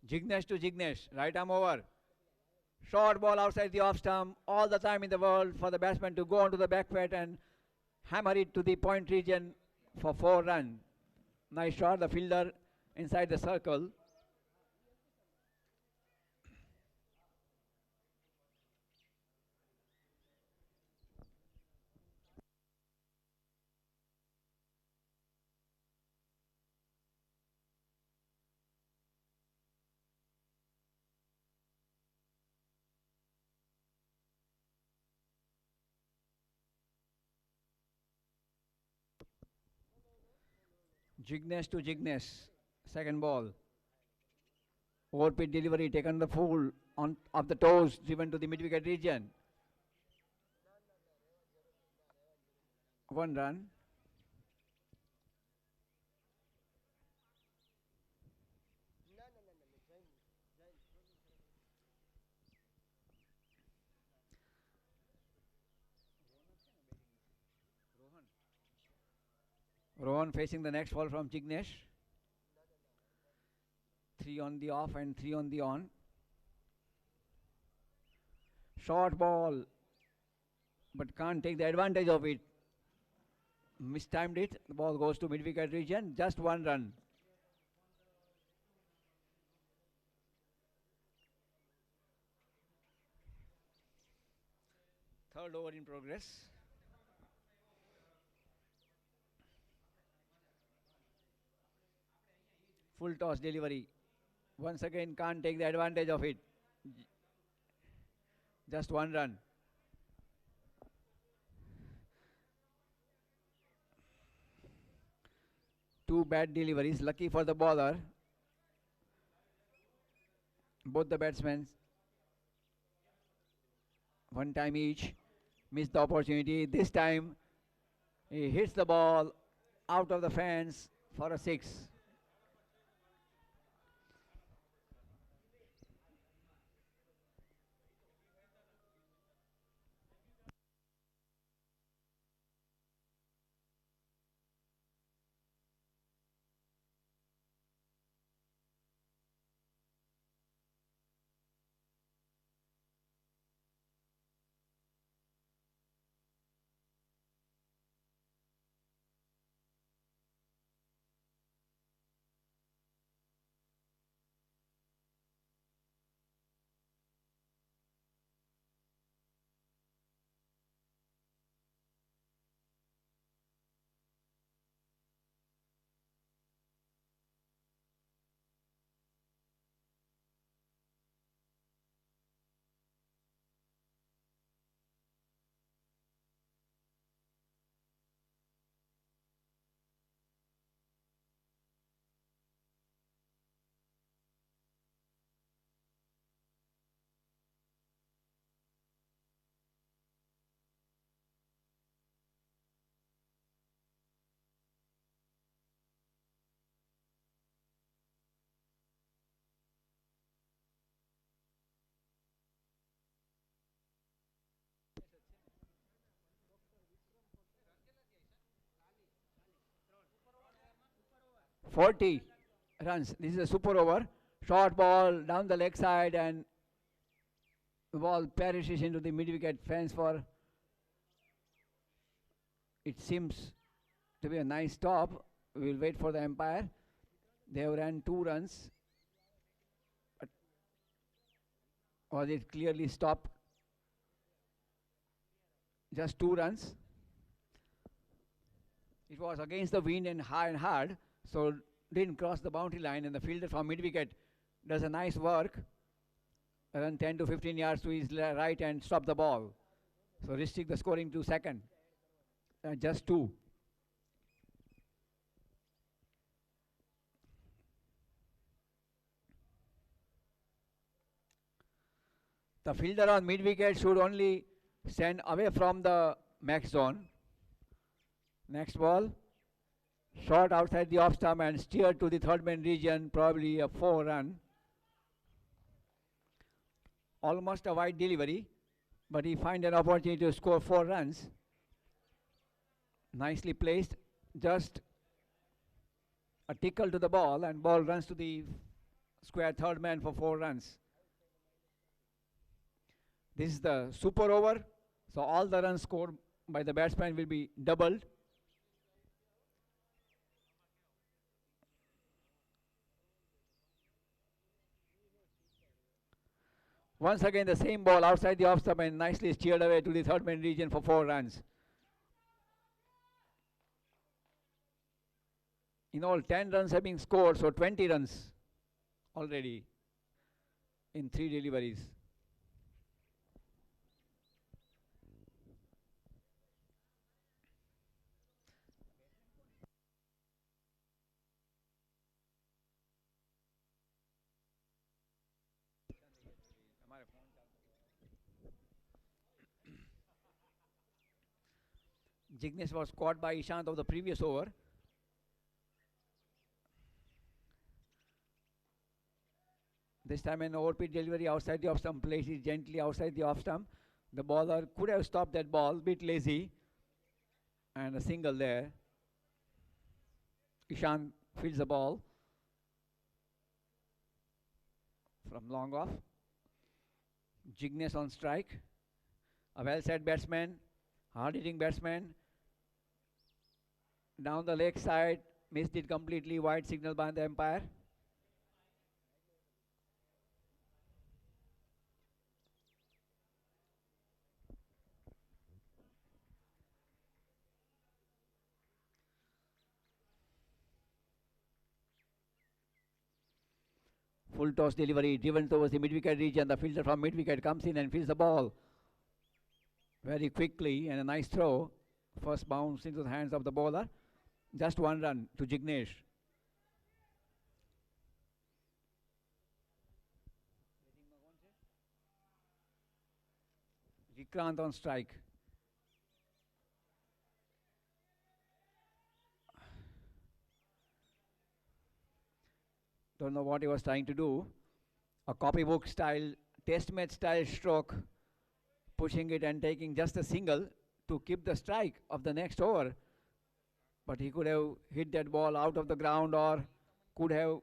Jignesh to Jignesh. Right arm over. Short ball outside the off stump. All the time in the world for the batsman to go onto the back foot and hammer it to the point region for 4 runs. Nice shot. The fielder inside the circle. Jignesh to Jignesh. Second ball. Overpitch delivery taken the full on of the toes, driven to the mid wicket region. One run. Rohan facing the next ball from Jignesh. Three on the off and three on the on. Short ball, but can't take the advantage of it. Mistimed it. The ball goes to mid wicket region. Just one run. Third over in progress. Full toss delivery. Once again, can't take the advantage of it. Just one run. Two bad deliveries. Lucky for the bowler. Both the batsmen. One time each. Missed the opportunity. This time he hits the ball out of the fence for a six. Forty runs. This is a super over. Short ball down the leg side and the ball perishes into the mid wicket fence for, it seems to be a nice stop. We will wait for the umpire. They have ran 2 runs. But was it clearly stopped? Just 2 runs. It was against the wind and high and hard, so didn't cross the boundary line, and the fielder from mid wicket does a nice work. Run 10 to 15 yards to his right and stop the ball. So restrict the scoring to second. Just two. The fielder on mid wicket should only stand away from the max zone. Next ball. Shot outside the off stump and steered to the third man region, probably a 4 run. Almost a wide delivery, but he find an opportunity to score 4 runs. Nicely placed, just a tickle to the ball, and ball runs to the square third man for 4 runs. This is the super over, so all the runs scored by the batsman will be doubled. Once again, the same ball outside the off stump and nicely steered away to the third man region for 4 runs. In all, 10 runs have been scored, so 20 runs already in 3 deliveries. Jignesh was caught by Ishant of the previous over. This time an overpitch delivery outside the off stump, placed it gently outside the off stump. The bowler could have stopped that ball, bit lazy, and a single there. Ishant fields the ball from long off. Jignesh on strike. A well set batsman, hard hitting batsman. Down the leg side, missed it completely. Wide signal by the umpire. Full toss delivery driven towards the mid wicket region. The fielder from mid wicket comes in and fields the ball very quickly, and a nice throw. First bounce into the hands of the bowler. Just one run to Jignesh. Vikrant on strike. Don't know what he was trying to do. A copybook style, test match style stroke, pushing it and taking just a single to keep the strike of the next over. But he could have hit that ball out of the ground, or could have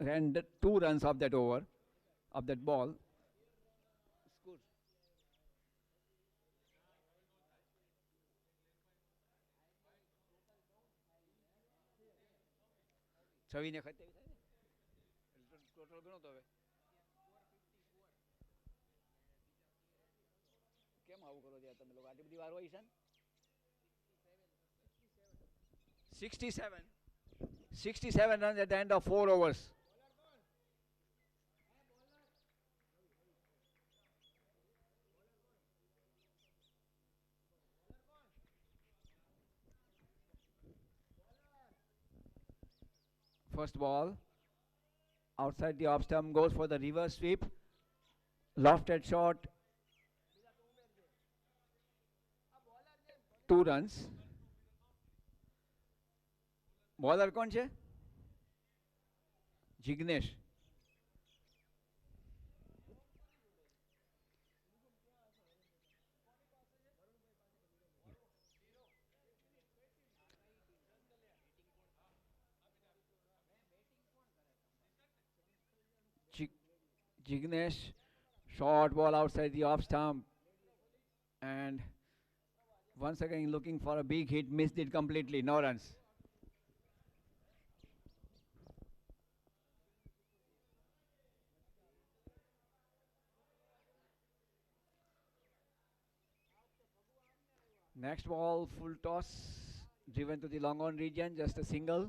ran 2 runs of that over, of that ball. છવીને ખતેવી થાય ને total ગણો તો હવે કેમ આવું કરો યાર તમે લોકો આટલી બધી વાર હોય છે 67 runs at the end of 4 overs. First ball outside the off stump, goes for the reverse sweep. Lofted shot. 2 runs. Bowler कौन છે? Jignesh. Jignesh, short ball outside the off stump, and once again looking for a big hit, missed it completely, no runs. Next ball, full toss, driven to the long on region, just a single.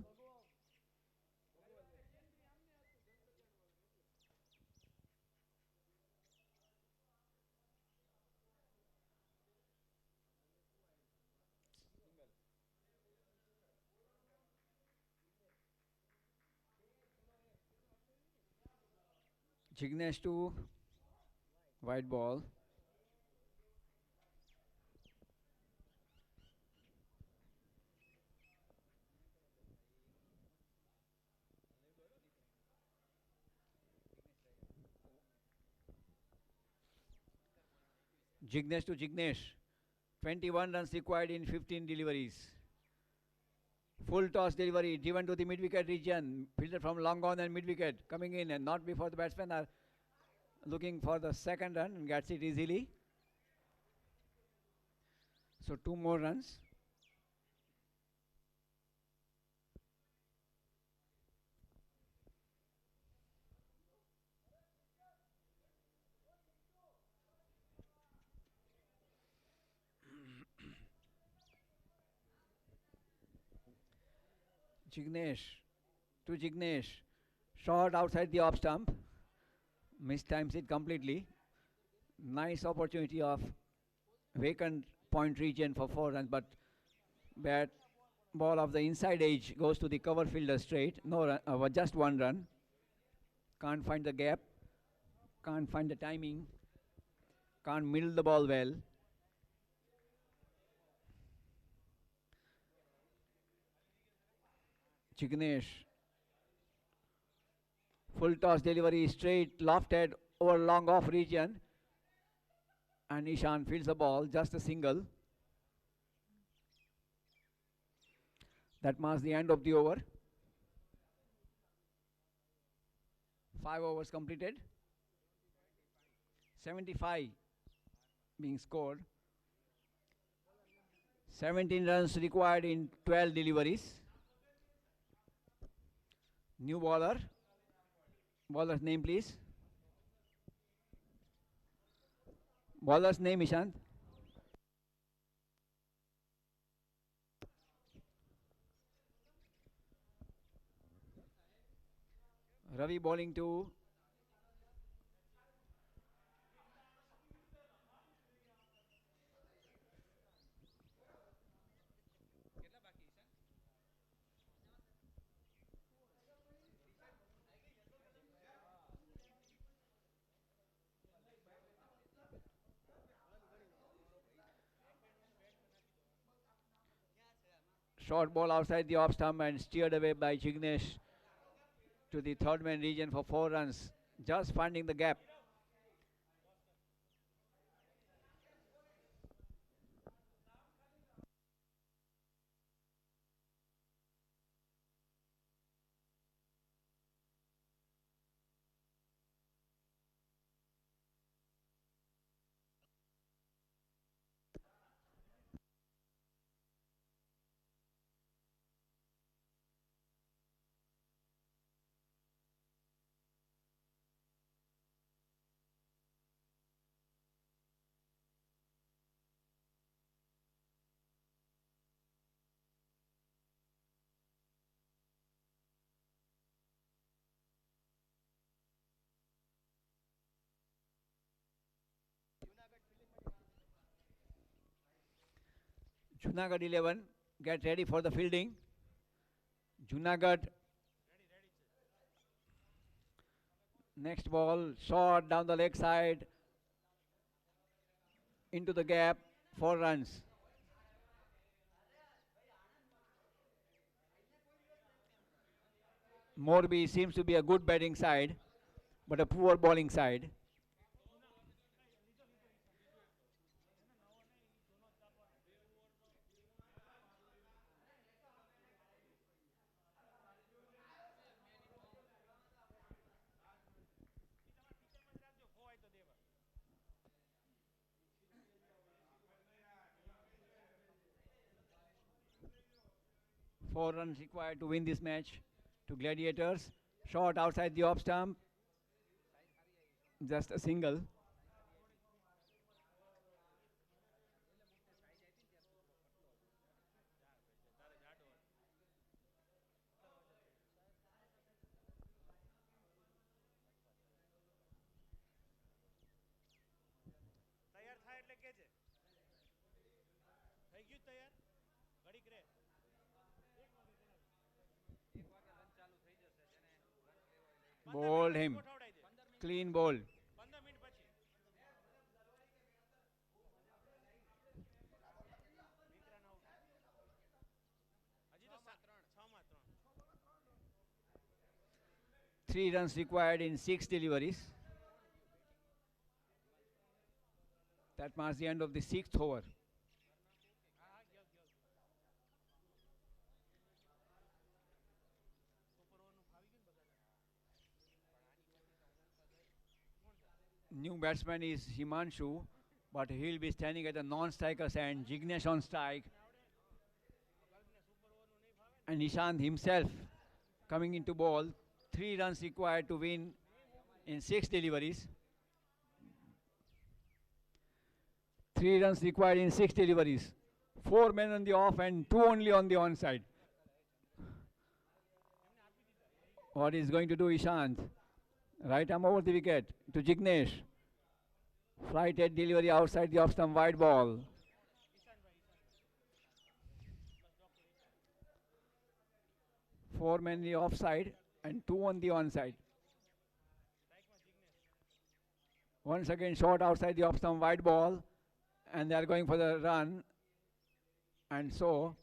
Jignesh to wide ball. Jignesh to Jignesh. 21 runs required in 15 deliveries. Full toss delivery driven to the mid wicket region. Fielded from long on and mid wicket, coming in and not before the batsmen are looking for the second run, and gets it easily. So 2 more runs. Jignesh to Jignesh. Shot outside the off stump. Mistimes it completely. Nice opportunity of vacant point region for 4 runs, but bat ball of the inside edge goes to the cover fielder straight. No run, just 1 run. Can't find the gap. Can't find the timing. Can't middle the ball well. Jignesh. Full toss delivery straight lofted over long off region. And Ishan fields the ball, just a single. That marks the end of the over. 5 overs completed. 75 being scored. 17 runs required in 12 deliveries. New bowler. Bowler's name, please. Bowler's name, Ishant. Ravi bowling to short ball outside the off stump and steered away by Jignesh to the third man region for 4 runs, just finding the gap. Junagadh 11, get ready for the fielding. Junagadh, next ball, short down the leg side, into the gap, 4 runs. Morbi seems to be a good batting side, but a poor bowling side. Four runs required to win this match to Gladiators. Short outside the off stump, just a single. Bowled him. Clean ball. Three runs required in 6 deliveries. That marks the end of the 6th over. New batsman is Himanshu, but he'll be standing at the non-striker's end. Jignesh on strike. And Nishant himself coming into ball. 3 runs required to win in 6 deliveries. 3 runs required in 6 deliveries. 4 men on the off and 2 only on the onside. What is going to do Ishant? Right arm over the wicket to Jignesh. Flight at delivery outside the off stump, wide ball. Four men the offside and 2 on the onside. Once again short outside the off stump, wide ball, and they are going for the run. And so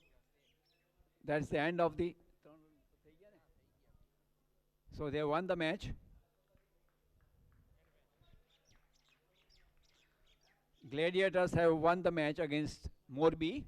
that's the end of the So they won the match. Gladiators have won the match against Morbi.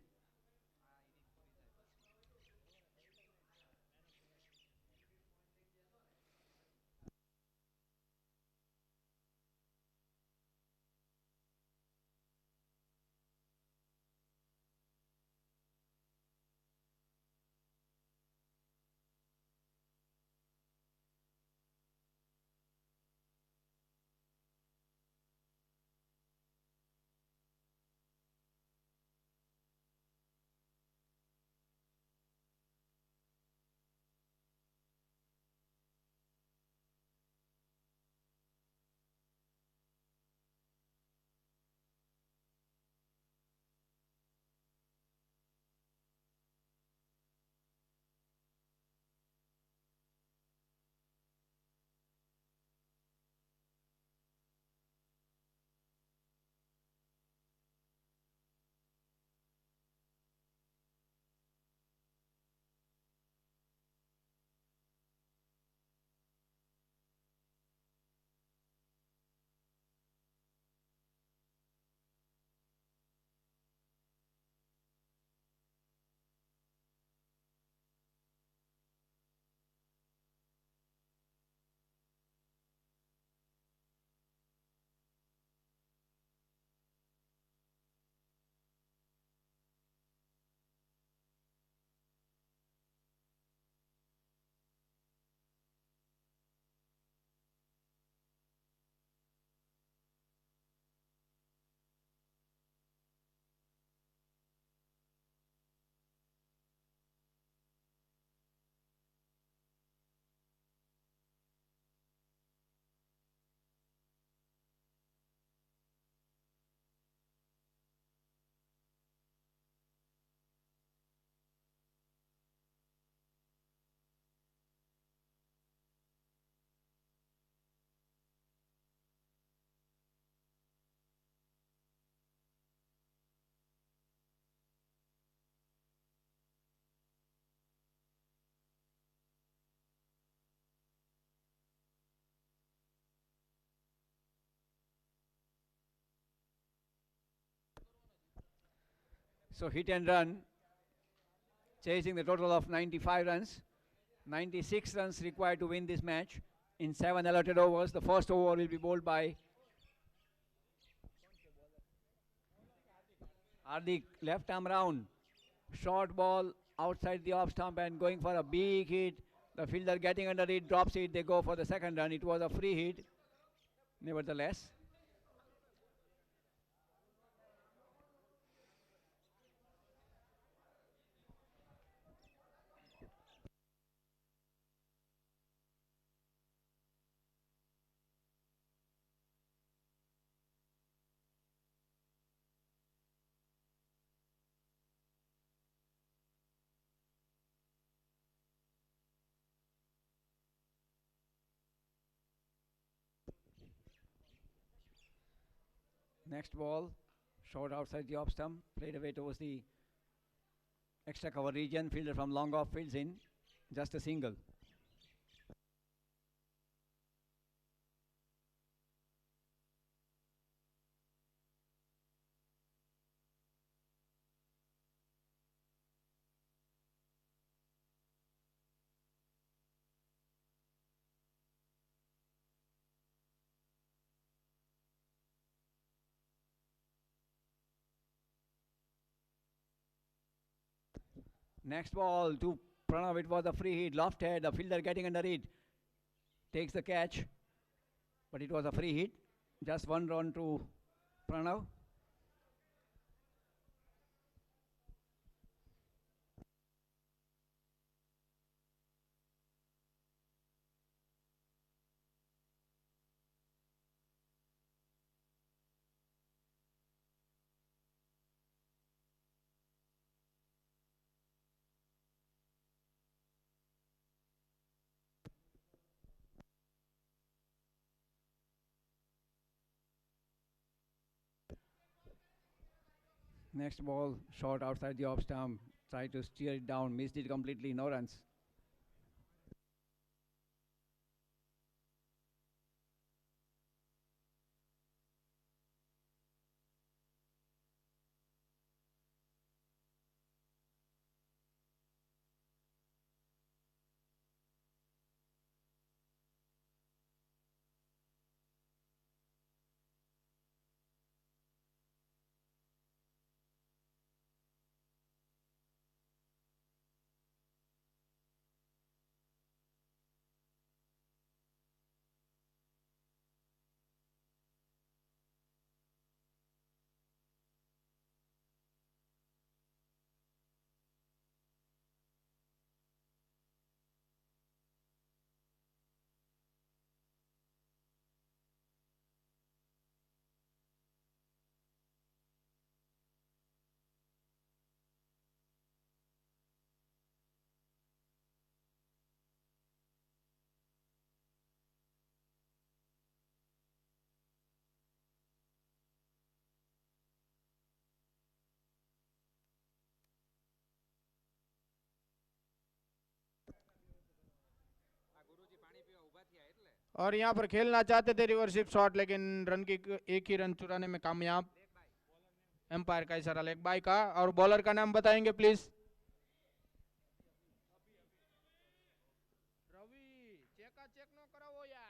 So hit and run, chasing the total of 95 runs. 96 runs required to win this match in 7 allotted overs. The first over will be bowled by Hardik, left arm round. Short ball outside the off stump and going for a big hit. The fielder getting under it, drops it. They go for the second run. It was a free hit, nevertheless. Next ball, short outside the off stump, played away towards the extra cover region. Fielder from long off fields in, just a single. Next ball to Pranav, it was a free hit, lofted, the fielder getting under it, takes the catch, but it was a free hit. Just one run to Pranav. Next ball, short outside the off stump, tried to steer it down, missed it completely, no runs. और यहाँ पर खेलना चाहते थे रिवर्सिप shot, लेकिन run की एक ही run चुराने में कामयाब। एम्पायर का इशारा लेग बाय का। और बॉलर का नाम बताएंगे प्लीज। रवि चेक नो कराओ यार।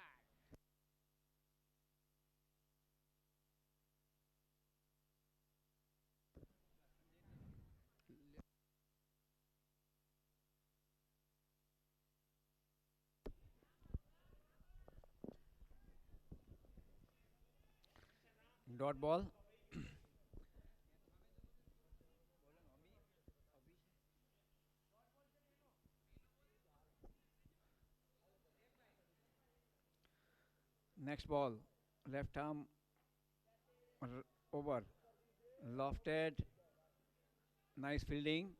Dot ball. Next ball. Left arm over. Lofted. Nice fielding.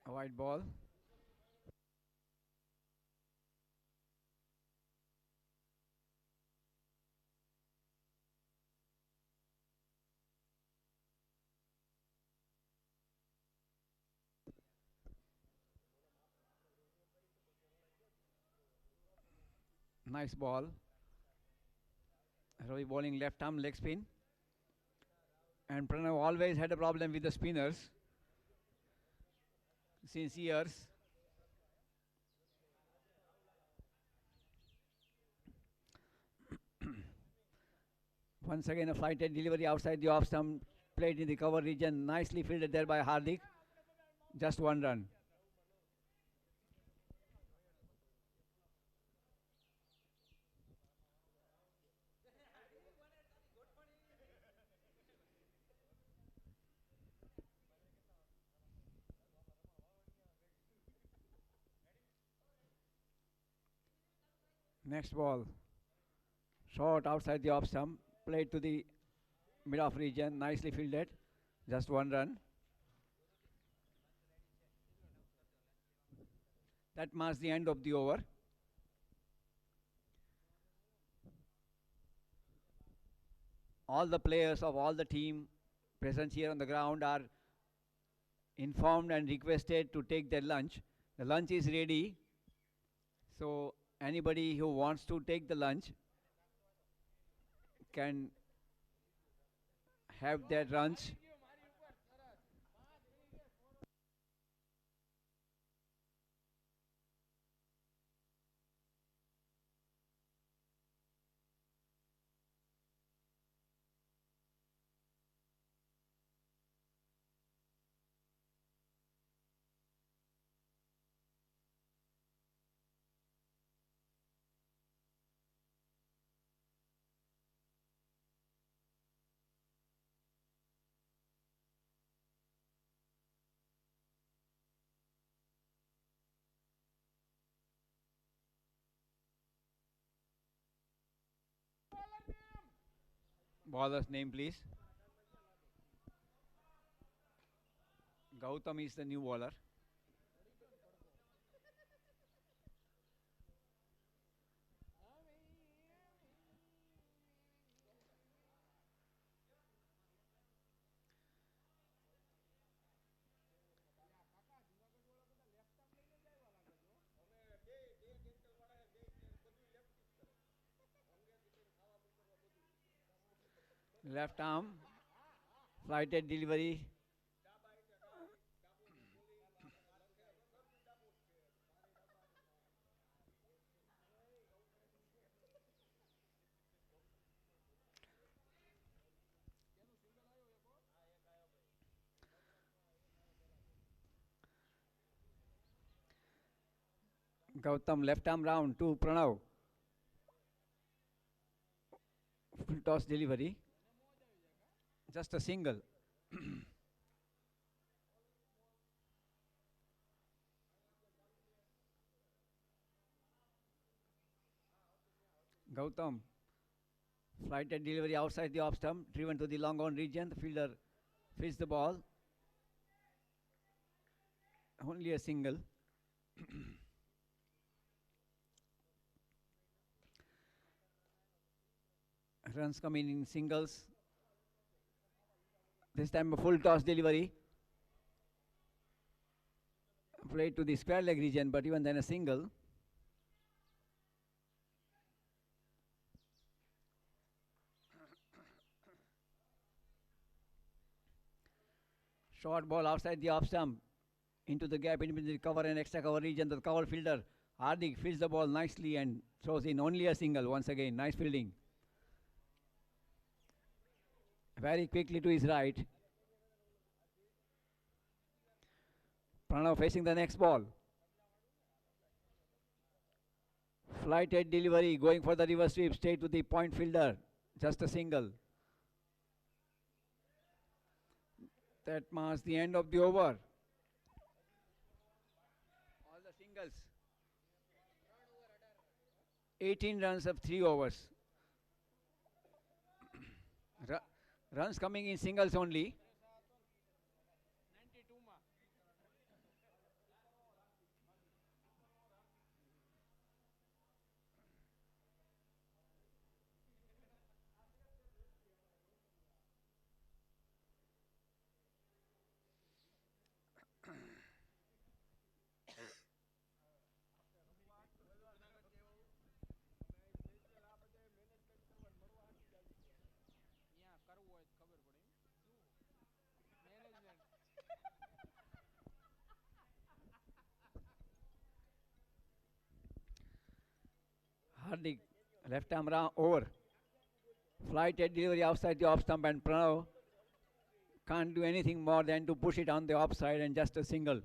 A white ball. Nice ball. Ravi bowling left arm leg spin. And Pranav always had a problem with the spinners since years. Once again, a flighted delivery outside the off stump, played in the cover region, nicely fielded there by Hardik. Just one run. Next ball, short outside the off stump, played to the mid off region, nicely fielded. Just one run. That marks the end of the over. All the players of all the team present here on the ground are informed and requested to take their lunch. The lunch is ready, so anybody who wants to take the lunch can have their lunch. Bowler's name, please. Gautam is the new bowler. Left arm, flighted delivery. Gautam left arm round to Pranav. Full toss delivery. Just a single. Gautam Flighted delivery outside the off stump, driven to the long on region. The fielder fields the ball. Only a single. Runs coming in singles. This time a full toss delivery. Played to the square leg region, but even then a single. Short ball outside the off stump. Into the gap in between the cover and extra cover region. The cover fielder, Hardik, fields the ball nicely and throws in only a single once again. Nice fielding. Very quickly to his right. Pranav facing the next ball. Flighted delivery, going for the reverse sweep, straight to the point fielder. Just a single. That marks the end of the over. All the singles. 18 runs of 3 overs. Runs coming in singles only. Hardik, left arm round over. Flighted delivery outside the off stump, and Pranav can't do anything more than to push it on the offside and just a single.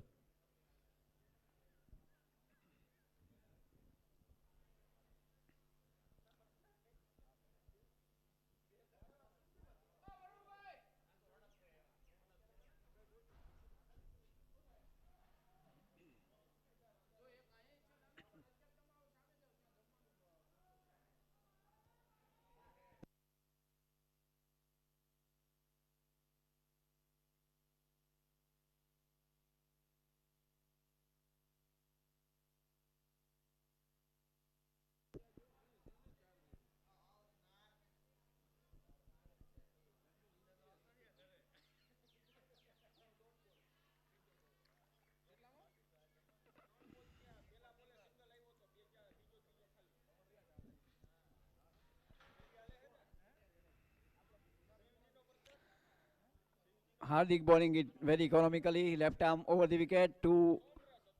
Hardik bowling it very economically, left arm over the wicket to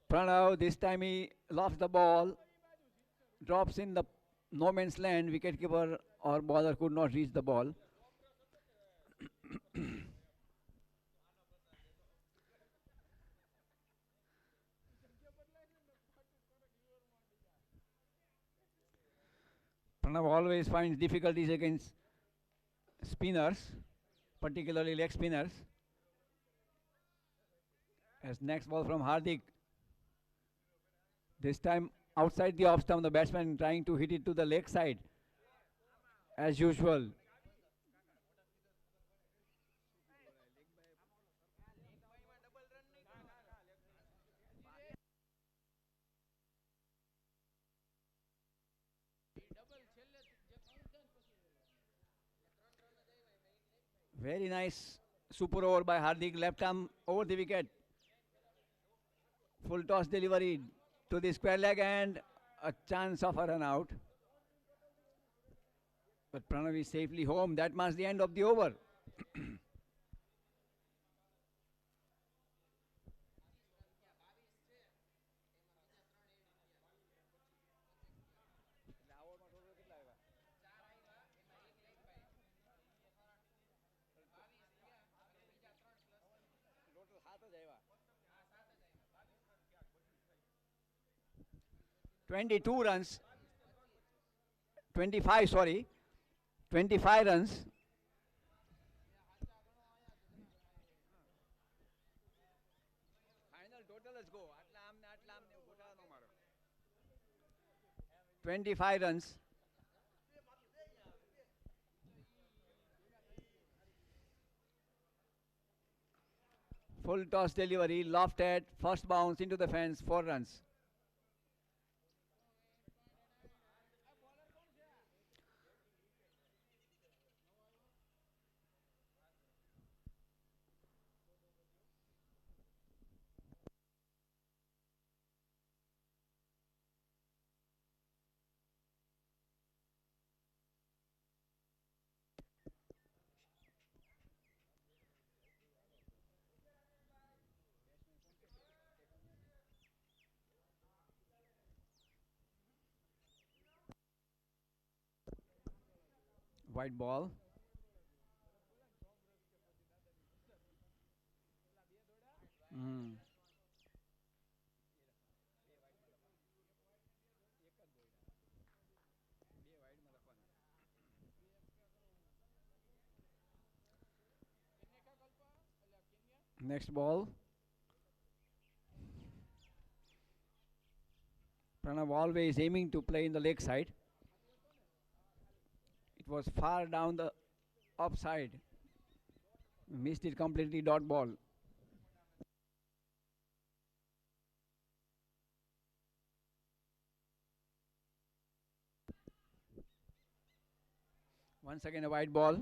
Pranav. This time he lofts the ball, drops in the no man's land. Wicketkeeper or bowler could not reach the ball. Pranav always finds difficulties against spinners, particularly leg spinners. As next ball from Hardik. This time outside the off stump, the batsman trying to hit it to the leg side. As usual. Very nice super over by Hardik, left arm over the wicket. Full toss delivery to the square leg and a chance of a run out. But Pranav is safely home. That marks the end of the over. "22 runs, 25, sorry, 25 runs. Final total, let's go. 25 runs. Full toss delivery, lofted, first bounce into the fence, 4 runs. White ball. Mm. Next ball. Pranav always aiming to play in the leg side. It was far down the offside. Missed it completely, dot ball. Once again, a white ball.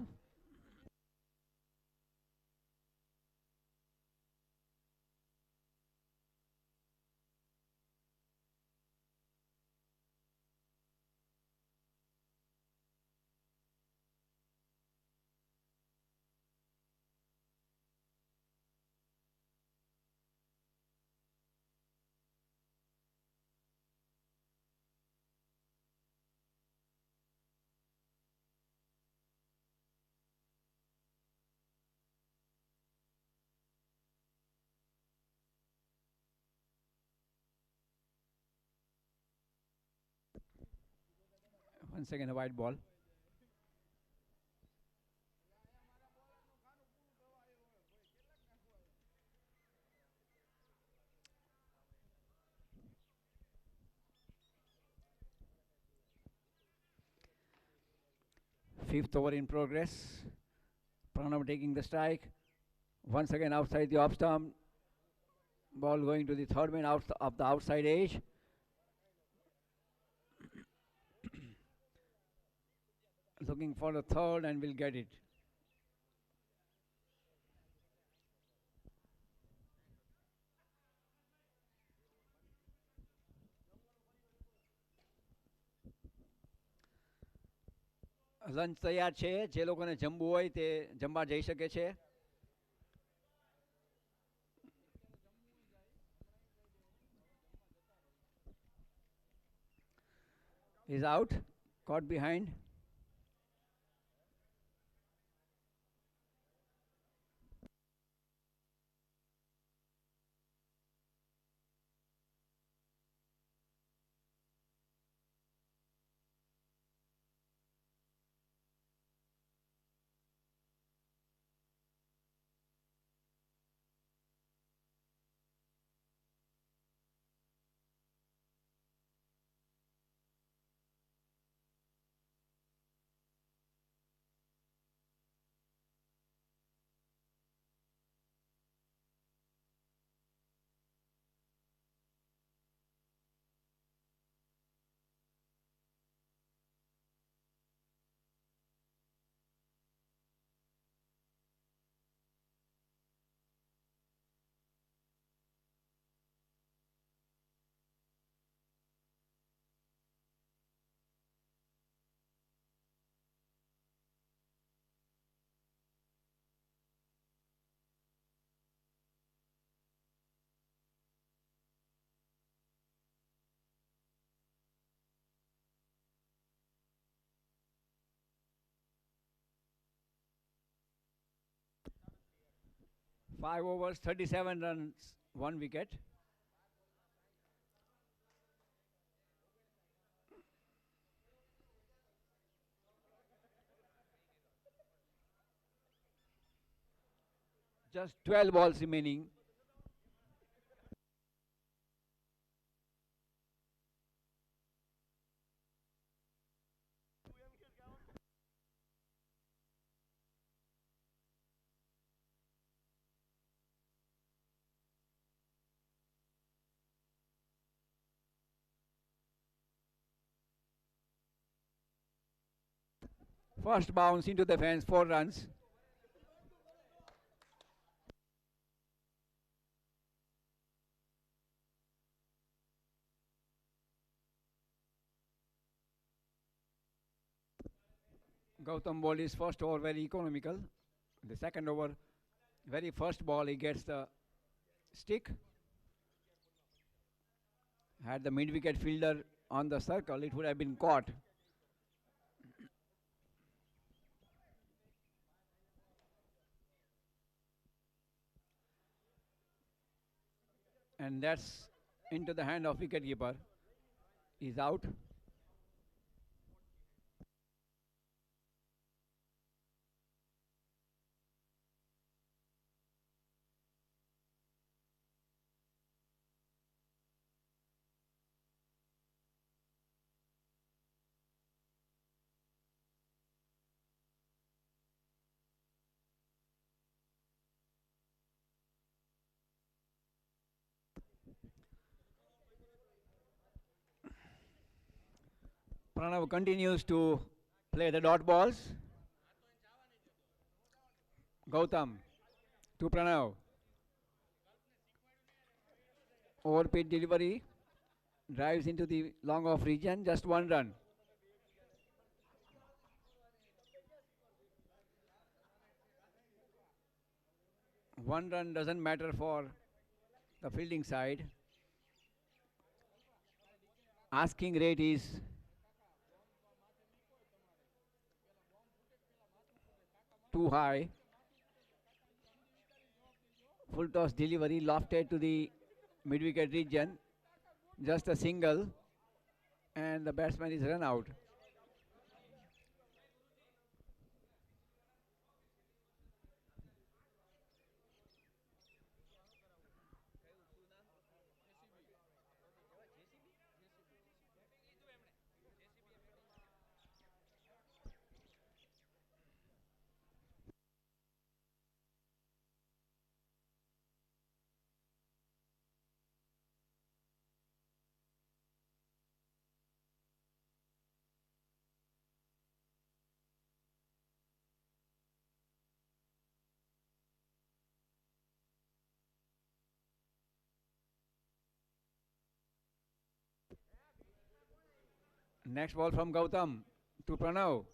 Once again, a white ball. Fifth over in progress. Pranav taking the strike. Once again, outside the off stump. Ball going to the third man out of the outside edge. Looking for the third and will get it. Lunch તૈયાર છે જે લોકોને જમવું હોય તે જમવા જઈ શકે છે is out, caught behind. Five overs, 37 runs, one wicket. Just 12 balls remaining. First bounce into the fence, 4 runs. Gautam bowled his first over very economical. The second over, very first ball, he gets the stick. Had the mid-wicket fielder on the circle, it would have been caught. And that's into the hand of wicketkeeper. He's out. Pranav continues to play the dot balls. Gautam to Pranav. Overpitch delivery. Drives into the long off region. Just 1 run. One run doesn't matter for the fielding side. Asking rate is too high. Full toss delivery lofted to the mid wicket region. Just a single, and the batsman is run out. Next ball from Gautam to Pranav.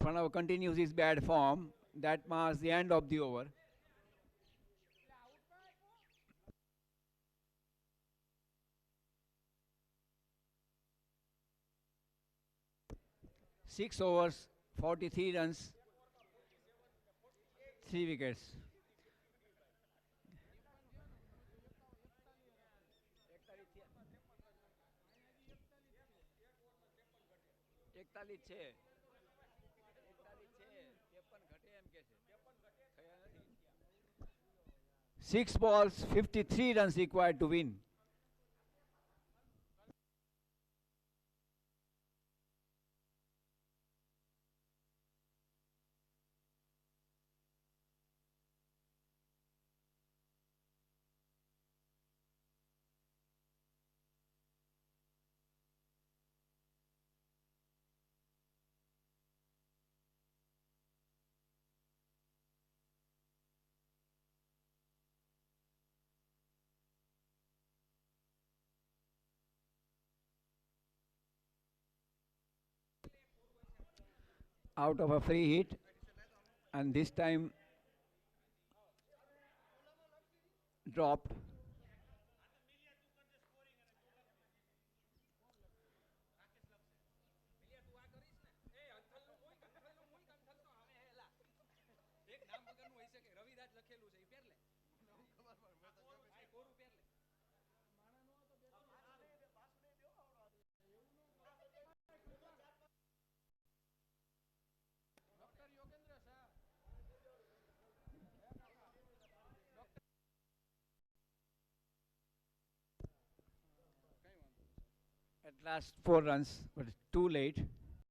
Pranav continues his bad form. That marks the end of the over. 6 overs, 43 runs, 3 wickets. Six balls, 53 runs required to win. Out of a free hit, and this time dropped. At last 4 runs, but it's too late.